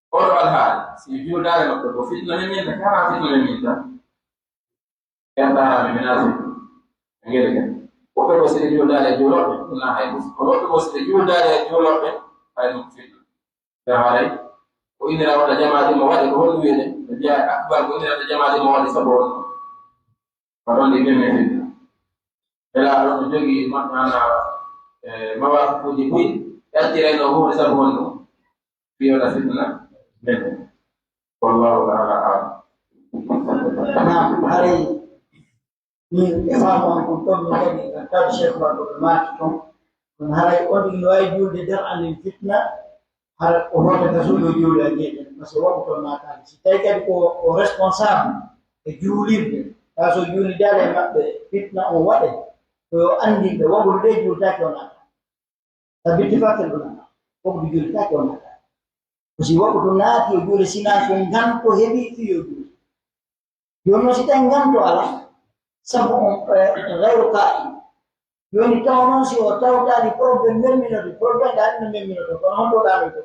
Orang al-hal si jujur dalam bekom fitnah ini tak kena fitnah ini tak. Yang tak ada minat. Enggak kan? Kalau si jujur dalam julur, nah itu. Kalau si jujur dalam julur, itu fitnah. Sehari, ini rawat jamaah di mawar itu hulu ini. Dia akbar ini rawat jamaah di mawar disebut. Kalau di mana ela ro jogi makna mawa fuji kui yatire no ho sa bondo biyo la fitna ben wallahu ta'ala nah hari ni sama untuk menjadi kata Syekh Abdul Malik hari odi loai jul de dar an fitna har o hoda kasulu jul lagi maswa ko mata si tay ko responsable e julir kaso juli dale mabbe fitna o wade to andi be wabul de julta ko na tabi tifatel buna ko bi julta ko na si wabu to na ti juli sina ko nganto hebi ti yodu yono sita nganto ala sabu gairu qa'i yoni tawno si o tawta di problem dan memino to hondo dalo to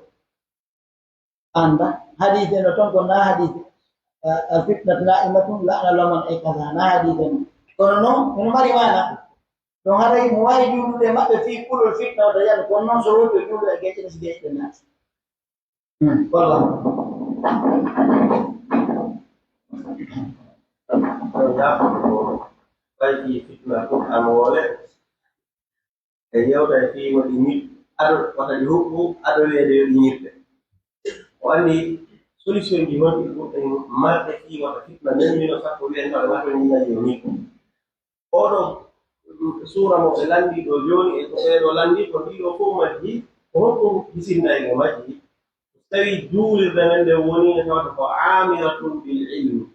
anda hadith no ton ko na hadith fitnah na'imatun la'na laman kaza na hadithan kono no mari mana don hari muai dulu de mabbe fi kullu fitnah da yan kono so to dulu ge tin sigi nas wallah ya bagi fitnah ko amole yow da fi wadi nit ado wata di hukmu ado le de nit wani solution di wadi ko en marde fi wata fitna men mi no sakko len wala ma ni na yoni odo sura mo landi do joni e ko do landi ko di do ko majji ko bisinna e majji tawi juuli remende woni tawata ko amiratun bil ilm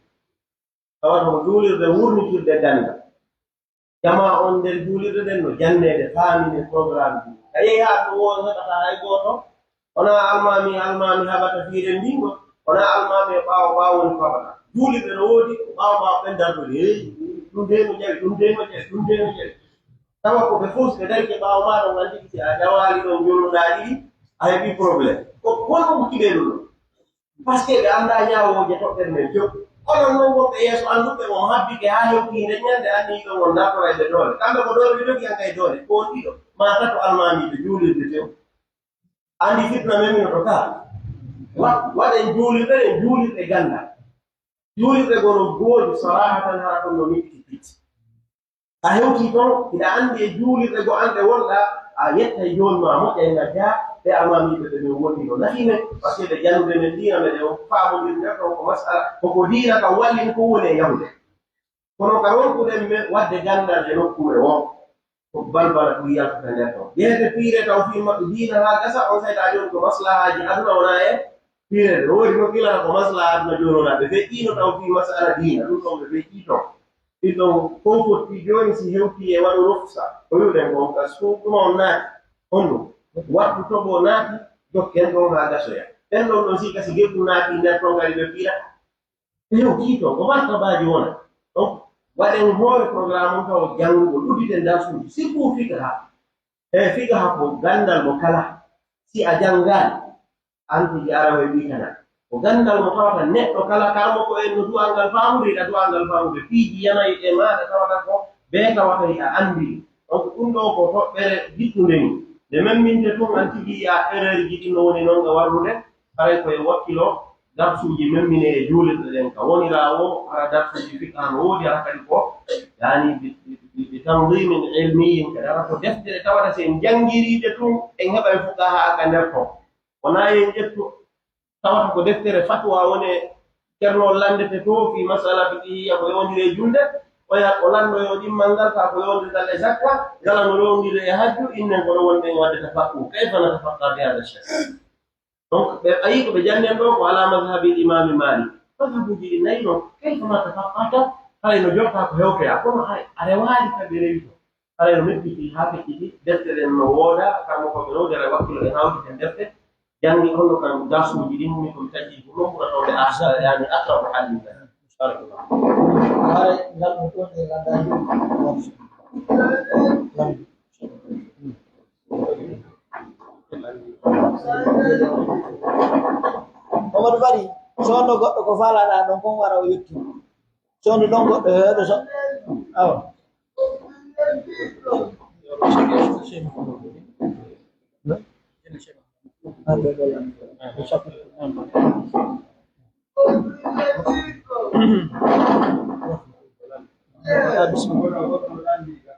tawata ko juulirde wurnitirde danda jama on nder juulirde den no jannede faamine programme ji a yehi ha to won heɓata hay gooto wona almami haɓata fiire ndingo wona almami e ɓaawo woni faɓata juulirde no woodi ko ɓaawo ɓen dardude heyi ɗum de no jawi tawa ko ɓe fusɓe darke ɓaawo maɗa nganndi si a jawaali ɗon jolnuɗaa ɗiɗi a heɓii probléme ko holmo kiɓeeɗu ɗo par ce que ɓe anndaa ñaawooje toɓɓere men jok onon noon wonɓe yeeso annduɓe on habbike haa hewtiinde ñannde anndi ɗon on naftorayɓe doole kamɓe ko doole ɓe jogi an kay doole ko on ɗiɗo ma tato almaamiiɓe juulirde tew anndi fitna memino to kaa waɗen juulirɗe ɗen juulirɗe ganndal juulirɗe gono goodi sarahatan haa ton no mitti pitti a hewtii toon ina anndi e juulirɗe go anɗe wonɗa a yettay jooni ma moƴƴa e ngaddaa ɓe almaamiiɓe ɓe min woni no nafimen par ce que ɓe janndude men diina meɗen o faamondirde ɗon ko masala koko diina kam wallin ko woni e yawde kono ka ronkuɗen men waɗde ganndal e nokkuure o ko balbala ɗum yaltuta nder ɗon yeede piire taw fii maɓɓe diina haa gasa on sayta jooni ko maslahaaji aduna wonaa e piirede woodi no kilana ko maslaha aduna jooni wonaa ɓe feƴƴiino taw fii masala diina ɗum ɗon ɓe feƴƴii ton ɗin ɗon fof fotti jooni si hewtii e waɗu rofsa ko wiɗen kon ka ɗuma on naati on ɗum wattu toɓo naati jokken ɗon haa gasoya ɓen ɗon ɗon si kasi geddu naati nder ton kadi ɓe piirata ɓe hewtii ton ko martabaaji wona donc waɗen hoore programme on taw janngugo ɗuɗiten darsuuji surtout figa ha ko ganndal mo kala si a janngaani antiji arawe wiitana ko ganndal mo tawata neɗɗo kala karmo ko en no du'al ngal faamuriɗa du'al ngal faamude piiji yanayi e maaɗa tawata ko bee tawata a anndi donc ɗum ɗo ko toɓɓere gittunde ni nde memminte tun an tigi a erreur ji ɗi no woni noon nga warrude haray koye wakkilo darsuuji memmine e juulirɗe ɗen ka woni laawo hara darsuuji fiqha no woodi hara kadi ko yani bi tandimin ilmiyin kadi hara ko deftere tawata sen janngiriide tun en heɓa e fuqaha ka nder ton wonaa yen ƴettu tawata ko deftere fatwa woni ceernol landete to fi masala fiqhiya ko yowndiri e julde o lannoyo ɗimmal ngal kaa ko yowndirital e zakka ngala no yowndiri e hajju innen kono wonɗen wadde tafakku kayfa natafakka bi hada chey donc ɓe ayi ko ɓe jannden ɗo ko ala madhabi imami malik madhabuji ɗi nayi noon kayfa ma tafakkata haray no jotta ko hewtoya kono aɗa waali kaɓe rewi to haray no mebbiti haa fecciti deftere en no wooda kammo koɓe nowdere wakkilo e hawtiten defte janngi holno kam gasuuji ɗin mi komi taƴii ko ɗon ɓuratoɓe yani aqrabu hallillah haare ngal ɗum ɗon e ganndaaji Mamadou Bari soonno goɗɗo ko faalaɗaa ɗon kon wara o yetti soonno ɗon goɗɗo heewɗo so awa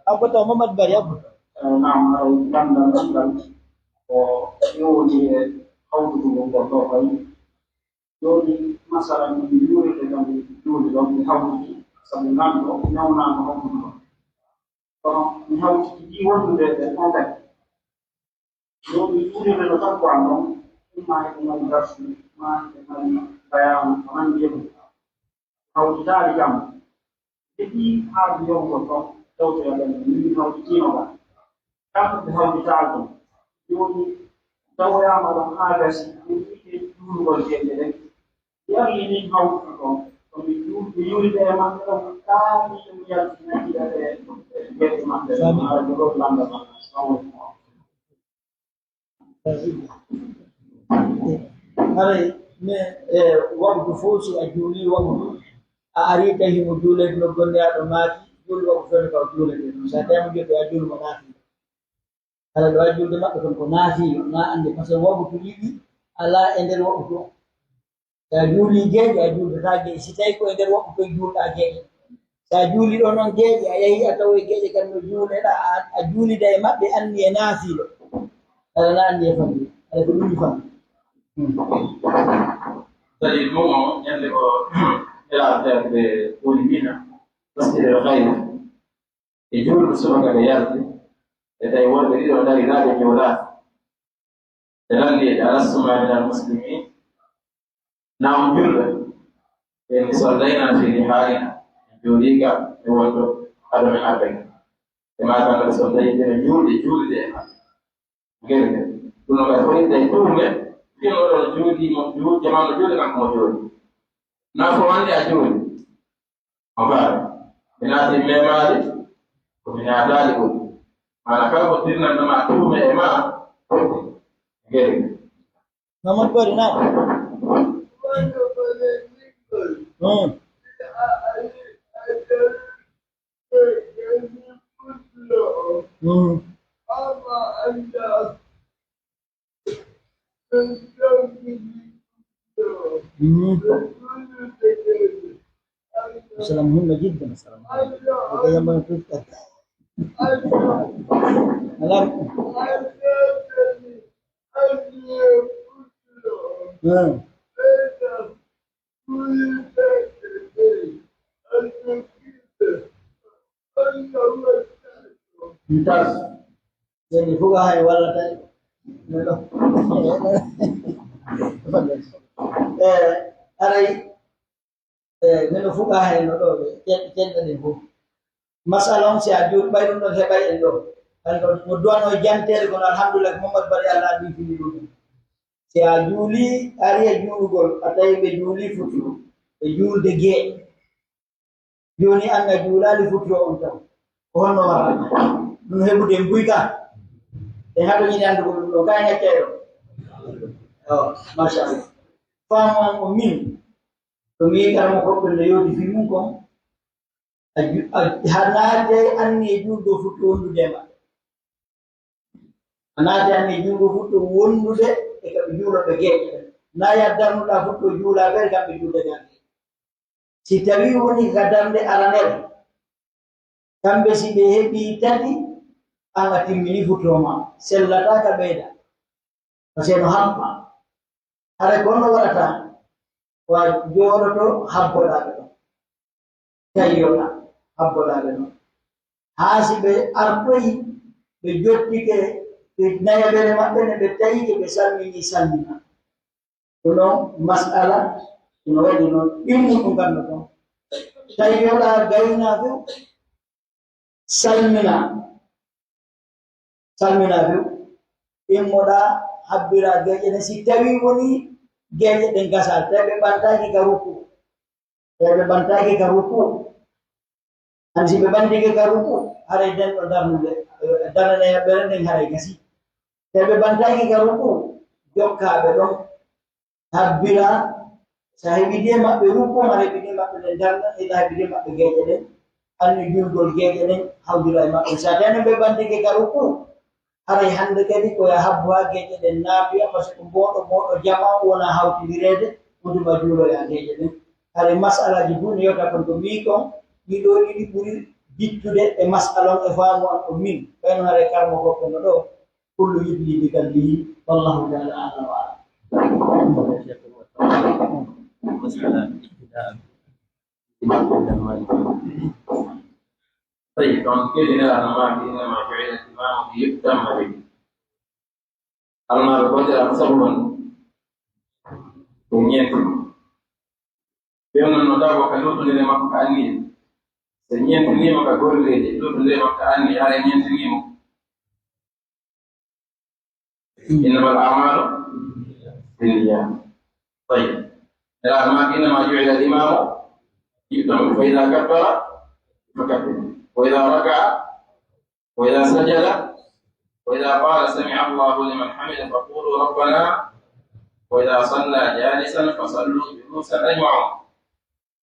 abbo taw Mamadou Bari abbo ko yowdi e hawtugo goɗɗo fay joni masala mi juuride kam juude ɗon mi hawtiti sabu nanɗo nawnaama hawtude ɗon kono mi hawtiti ɗi wondude e on kadi joni juuride ɗo tan ko an ɗon ɗumma e ɗumal darsu ma e mari bayanu ko nanndi e ɗum hawtitaali jam heɓi haadu yowgol ɗon tewtoyaɗen min hawtitiino ga kamɓe ɓe hawtitaal ɗum joni tawoyama ɗon haa gasi mi wiide juulugol geɗe ɗen yarli ni hawtu ɗon so mi yuuride e maɓɓe ɗon kaami ɗum yaltinaɗiɗaɗe geɗe maɓɓe haa joɗo landa maɓɓe haray mais waktu fof si a juuli waktu a arii tawi mo juulede no gonneyaɗo naati juuli waktu fewne kaw juulede ɗum so tawimo joɗɗo a juuli mo naati kala ɗo wawi julde maɓɓe kon ko naafiyo na annde par ce que waktu yiɗi alaa e nder waktu o so a juulii geeƴe a juuldataa geeƴe si tawii ko e nder waktu koye juulɗaa geeƴe so a juulii ɗo noon geeƴe a yahii a tawoye geeƴe kadi no juuleɗaa a juulida e maɓɓe anndi e naafiiɗo aɗa na anndi e famɗi aɗa ko ɗuɗi famɗi dalil mum o ñande ko elaafeere ɓe woni mina wasdire hayre e juulɗo subaka ɓe yarde e tawi wonɓe ɗiɗo dari raaɓe ñoolaade e lalli e alassuma min al muslimin na on julɓe e mi soldayna fini haalina e jooɗiika e wonɗo haɗo men ardaga e maataga ɓe soldayidene juulde juulde e maɓɓe ngelde ɗum no kadi hoyinde e ɗumɓe fino oɗon juuɗimo jamanno juuɗe kanko mo jooɗi naa ko wande a juuɗi o faare mi naati memaade ko mi naataali ɓuri mana kala ko tirna nama tume e ma ngeri Muhammad Bari na. Salam mهمة جدا السلام وكذا ما تفتح alam Mumtaz jadi fuqaha wala tay no aray neno fuqaha no do ken ni fu masalon si ajur bay no hebay en do ando mo duano jantere ko alhamdulillah Muhammad Bari Allah bi fi do si ajuli ari ajurugol atay be juli futu be julde ge joni anga julali futu on taw hono wala dum hebude mbuyka e hado ni ndandu do kanya kero mashallah famo mo min to mi kala ko be yodi fi mun ko hanade anni juldo futu wondude ma hanade anni juldo futu wondude e ka julo be geje na ya danuda futu jula ber gambe julde gange si tawi woni gadamde aranel kambe si be hebi tati anga timmini futoma sellata ka beda paseno hampa are gono warata wa joroto habboda do tayona habboda do hasibe artoyi be jottike be naya bere mabbe ne be tayi ke be salmini salmina uno masala uno wadi non immu ko ganno to tayona gayna do salmina do immoda habbira geje ne si tawi woni geje den gasa tabe bantaki garuku ansi be bandike garuku hare den do darnude darane beren den hare gasi tabe bantaki garuku jokka be don habbira sahibi de mabbe ruku hare be mabbe den darna ida be mabbe geje den anni julgol geje den hawdira mabbe satane be bandike garuku hare hande kadi ko ya habwa geje den nafiya pasku bodo jama wona hawtidirede muduma julo ya geje den hare masala ji buni yota ko mi ko mi do di buri dittude e masalon e faamu ko min ben hare karmo ko no do kullu yibli bi kalbi wallahu ta'ala a'lam wa masala ibtidaan طيب دونك كده انا ما كده ما جعل الامام يهتم به alma ko dira sabon nyenti no dawo ka lutu ne makka anni se nyenti ni makka golleje lutu ne makka anni ala nyenti ni mo inma al-a'malu binniyat طيب ما كنا ما جعل الامام يهتم فاذا كبر فكبر وإذا ركع وإذا سجد وإذا قال سمع الله لمن حمد فقولوا ربنا وإذا صلى جالسا فصلوا جلوسا أجمعون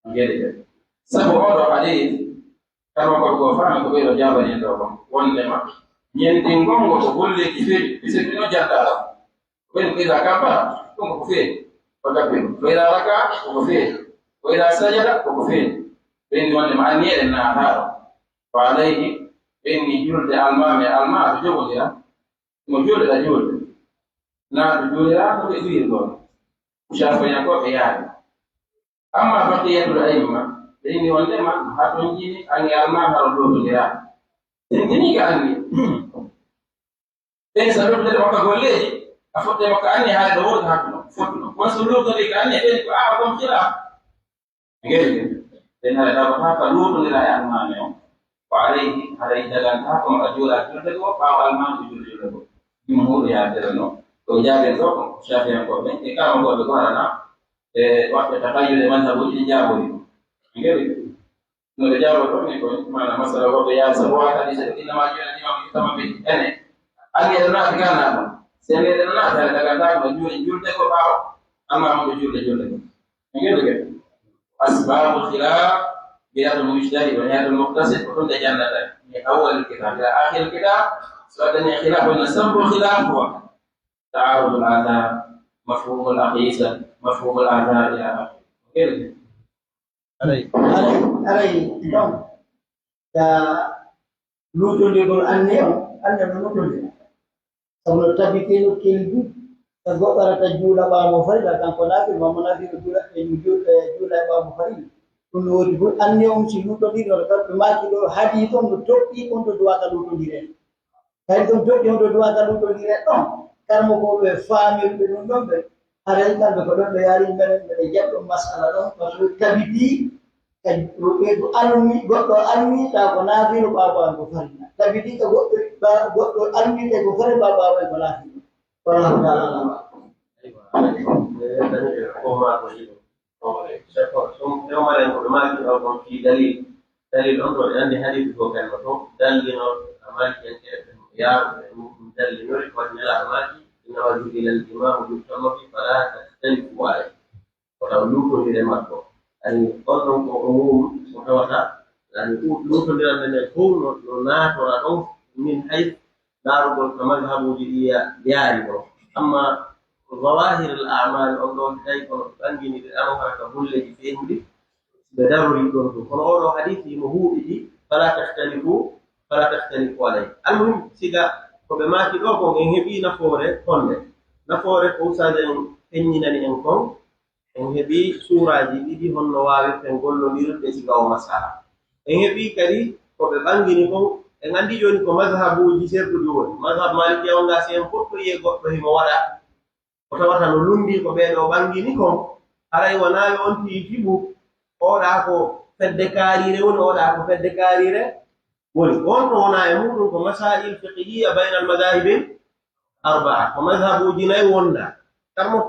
جيد سبب هذا الحديث كما قد فهم قبيل جابر يدوم ونما يندنغم وتقول لي كيف بسكنو جاتا إذا كبر كم كفين فكبر وإذا ركع كفين وإذا سجد كفين بين ونما أني إن هذا فعليه إني جلد الماء بجولها مجولد جولد لا بجولها مجولد دون شافوا يقول يعني أما بقية الأئمة فإني ولما هتنجي أن الماء هربوه لها إنني كأني إن سلوك ذلك وقت لي أفضل مكاني هذا دور هكذا فضل وسلوك ذلك كأني إنك أعظم خلاف غير لأن هذا بقى لوط لله الماء وعليه dalam hakam ajulah kita ko pawal man jujur jumhur ya terno to jabe to syafi ko ben e kala ko do ana waktu takayu de man tabu jabo ngeri no jabo to ni ko mana masala ko ya sa wa ta dise inna ma jona imam kama bi ene ali na digana ba sene na ta daga ta ko julde ko baaw amma mo julde ko ngene de asbab khilaf بيات المجتهد ونهاية المقتصد وكل جنة من أول الكتاب إلى آخر الكتاب سواء خلاف النسب وخلاف هو تعارض الآثار مفهوم الأقيسة مفهوم الآثار إلى آخره كيف؟ أري دون تا لوتون دي دول أنيو أنيو لوتون دي سبلو تبكيلو كيلو تغوطر تجولا بامفرد كان كنافي ومنافي جولا بامفرد kuno dibu anne on ci luto di do ka ma ki do hadi to no tokki on do duata luto dire kay do tokki on do duata luto dire to karmo ko be fami be non do be are ta be ko do yari ngare be jabdo masala do ko tabiti kay rupe do almi goddo almi ta ko na bi baba ko farina tabiti ko goddo almi te ko fare baba ko la fi wala يوم لا يكون معك أو في دليل انظر لأن هذه هو كلمة دليل أمالك يا دليل نورك وجميع أمالك إنما جئ إلى الإمام بالتمر فلا تختلفوا عليه ولو لوكم إلى مكة يعني قلتم عموم متوسط يعني لوكم إلى من يكون نات ورأوا من حيث دارب كمذهب ديارهم أما ظواهر الأعمال أو كيف تنجني الأمر كبل فيهم دي بدر يدور فنقول حديثي مهوبه فلا تختلفوا عليه المهم سيدا فبما كيلو إنهبي نفورة كوسادن إننا نكون إنهبي سورة دي هون نوابي فنقول نير بسيكا ومسارة إنهبي كذي فببانجني كون إنعندي جوني كمذهب جيسير كدول مذهب مالكي أونغاسيم فوتو يغو بهموارا otawata no lundi ko be do bangi ni ko aray wana on ti fibu o da ko fedde karire woni o da ko fedde karire woni on to wana e mudum ko masail fiqhiyya bayna al madahib arba'a ko madhhabu jinay wonda tarmo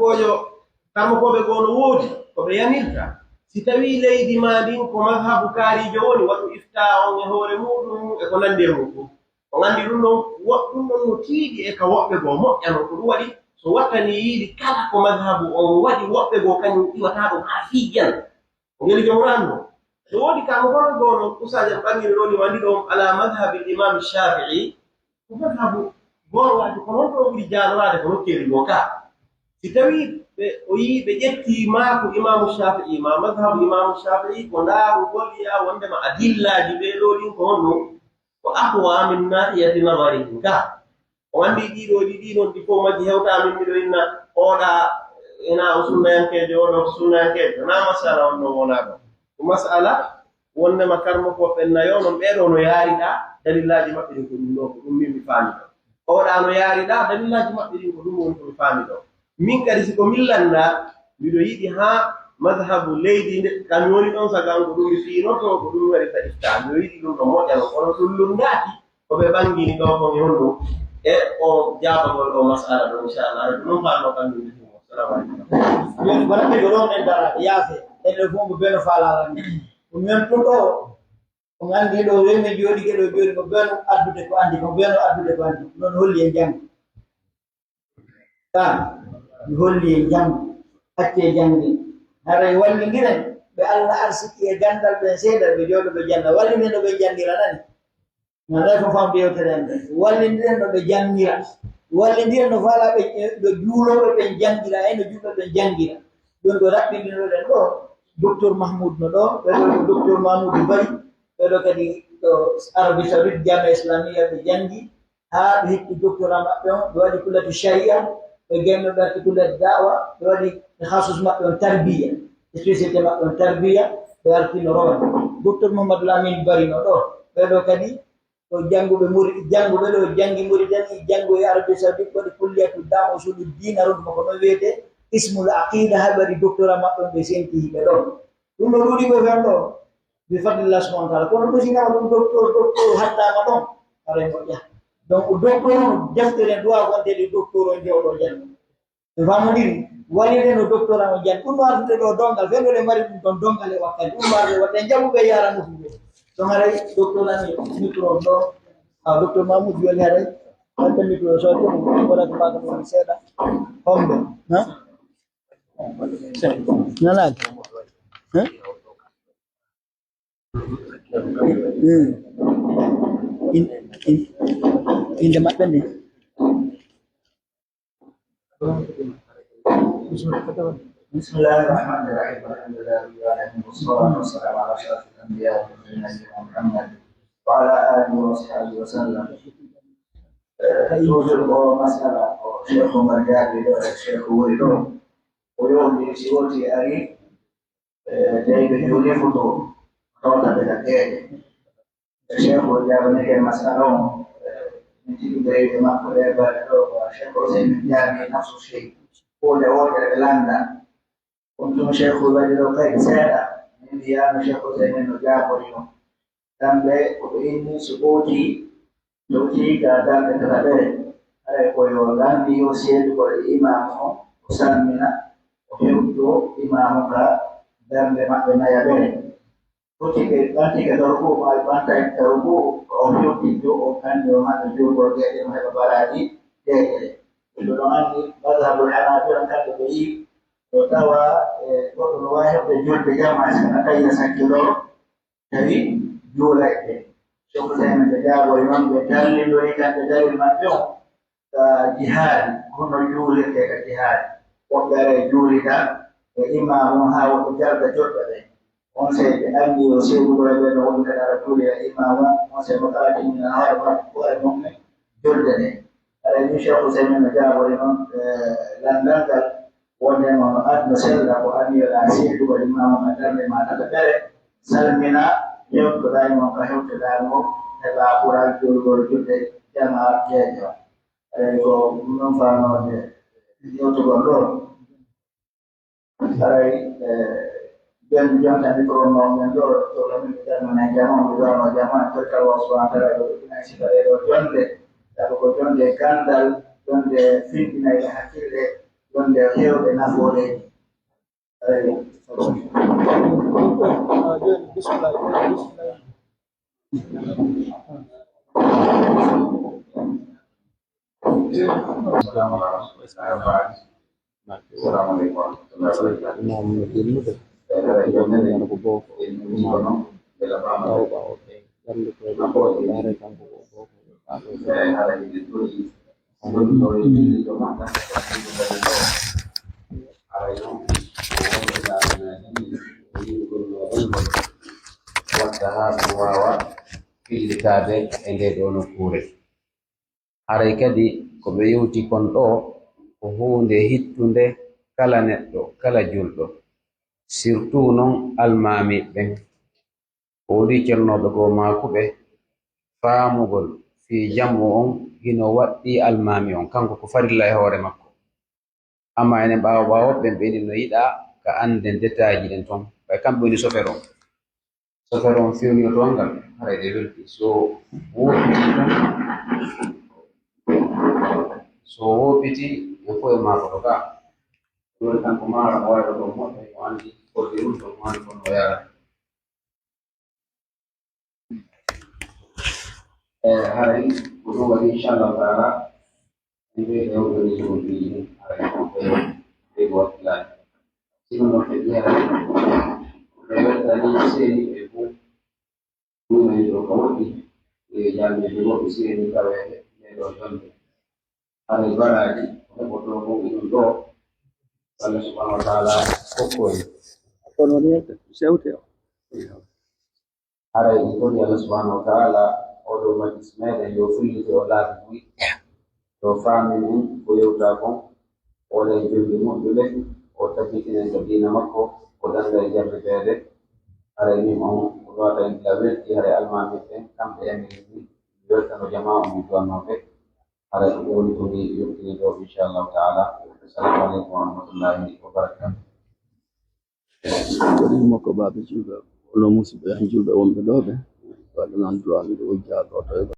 ko be gono wodi ko be yanirta si tawi leydi madin ko madhhabu karijo woni wadu ifta on e hore mudum e ko nande mudum ko ngandi dum non woddum non no tiidi e ka wobbe go moƴƴano ko wadi so watani yidi kala ko madhhabu on wadi wobbe go kanyum iwata do hafiyan ngeli jomrando so wodi kam gono usaje bangi roni wandi do ala madhhab imam shafi'i ko madhhabu gono wadi ko non do wuri jaarade ko nokkeri go ka si tawi be o yi be jetti ma ko imam shafi'i ma madhhab imam shafi'i ko ndaru golliya wonde ma adillaji be do din ko honno ko aqwa min nahiyati nazarihi ka wandi di non di fo maji hewta min mi do inna oda ina sunnayankejo odo sunnayankejo na masala on no wona do ko masala wonde makarmo ko pennayo non be do no yarida dalilaji mabbe ko dum no dum mi faami do oda no yarida dalilaji mabbe ko dum woni ko mi faami do min kadi siko millanda mi do yidi ha madhhabu leydi kam woni don saga ko dum fi no to ko dum wari tadista mi yidi dum ko mojjano kono sullundati ko be bangini do ko yondo e o jaabagol o masala do inshallah non parlo kan ni assalamu alaykum yon bana be do ne da yafe e le fo be no fala ran o men to do o ngandi do we me jodi ke do jodi ko beno addude ko andi non holli e jang ta holli e jang acce jangi haray walli ngiren be Allah arsiki e gandal be seeda be jodo be janna walli men do be jangira nani ngala ko fam biyo tedande walli ndiren do be jangira walli ndiren no fala be do juulo be jangira e no juulo be jangira don do rabbi no den do docteur mahmoud no do be docteur mahmoud bari be do kadi arabi saudi jama islamiyya be jangi ha be hikki docteur mabbe on do wadi kullatu sharia be gemno be kullatu da'wa do wadi khasus mabbe on tarbiya spécialité mabbe on tarbiya be arti no ron docteur mohammed lamin bari no do be do kadi to janguɓe muri janguɓe ɗo jangi muri dani jango e arabi saudi waɗi kulliyatu da usulu dina rondu ko no wiyete ismul aqida haɓari doctorat maɓɓe ɓe senti hiɓe ɗon ɗum no ɗuɗi ɓe fen ɗo bi fadlillah subhanahu wa taala kono ɗusinama ɗum docteur hattama ɗon are moƴƴa donc docteur on deftere duwa wontede docteur on jewɗo jango ɓe famodiri walide no docteur am jan umar de do dongal be le mari dum dongale wakati umar de wata jamu be yara no be so ngare docteur am micro do docteur Mahmoud yoni haray wata micro so ko wala ko ma ko seda hombe ha nalag ha in the matende بسم الله الرحمن الرحيم الحمد لله رب العالمين والصلاه والسلام على اشرف الانبياء والمرسلين سيدنا محمد وعلى اله وصحبه وسلم. توجد مساله شيخ مرجعي الشيخ ولده ويوم يسيوتي اري جاي بيجوني فوتو توتا بتاعي الشيخ وجابني مساله نتيجه جاي ما قال الشيخ زي جابني نفس الشيء هو لاندا كنت شيخ بدر قيد ساده من ديان شيخ زين جابريو tambe ini subuti luti kada katabe ale koyo landi yo siedu ko imamo usamina oyo imamo ka dambe makena ya bere luti ke tanti ke dorku al pantai dorku oyo tijo okan yo ma jo ko ge ma baradi ge itu doang mazhabul hanafi kan beyi utawa ko wahid de jul de jama sanata ya sakilo jadi jula ke syukur saya menjaga imam bedal diberikan dari macam jihad kuno juli ke jihad waktu juli kan imam hawa kejar kejut tadi orang saya ambil usia budaya bedal negara juli imam orang saya bakal di negara buat mungkin jul tadi ada ini syukur saya menjaga imam landang kan wajah maaf mesel aku ambil asyik dua imam ada mana terkait salmina yo kodai mo kayo kodai mo ela pura jul jude jama jejo ko non fanno de yo to gondo sai ben janta ni ko no ngendo to la mi jama na jama to kalau suara do ina si bare do jonde ta ko jonde kandal jonde fin ina hakile jonde heo de na bole wawa fillitade e nde ɗo nokkure haray kadi ko ɓe yewti kon ɗo ko hunde hittunde kala neɗɗo kala julɗo surtout noon almamiɓɓen ko woni cernoɓe go makuɓe faamugol fi jammu on hino waɗɗi almami on kanko ko farilla e hoore makko amma enen ɓawo ɓawoɓɓen ɓeni no yiɗa ka anden détaji ɗen toon ɓay kamɓe woni soferon soferon fewni to ngal haray ɗe welti so woppiti en fo e maako to ka ɗon kanko maara o wayɗo ɗo moƴƴo o andi koɗe ɗum to mani kono yara haray ko ɗum waɗi inchallahu taala en ɓeyde organisation ji ɗi haray ɓeydo wakkilani sino noon feƴƴi haray ɓe weltani seeni ɓe fof ɗumen ɗo ko woɗɗi e jamɓeɓe woɓɓe seeni taweɓe ɓeɗo jonde haray baraji heɓoto ko ɗum ɗo Allah subhanahu wa taala hokkoen kono ni sewte o haray ɗi koni Allah subhanahu wa taala oɗo majlis meɗen yo fullite o laabi ɓuy yo faamin en ko yewta kon oɗen jombi moƴƴuɓe o tabbitinen ko diina makko o danga e jarribeede haray min on ko wata en gila welti haray almamiɓe kamɓe emiri weltano jama o mi duwannoɓe haray ko woni ko mi yottini ɗo inchallahu taala assalamu aleykum wa rahmatullahi wa barakatuh koɗin makko baɓe julɓe ono musidɓe hen julɓe wonɓe ɗo ɓe waɗanan duwaɓe ɗo jaaɗo to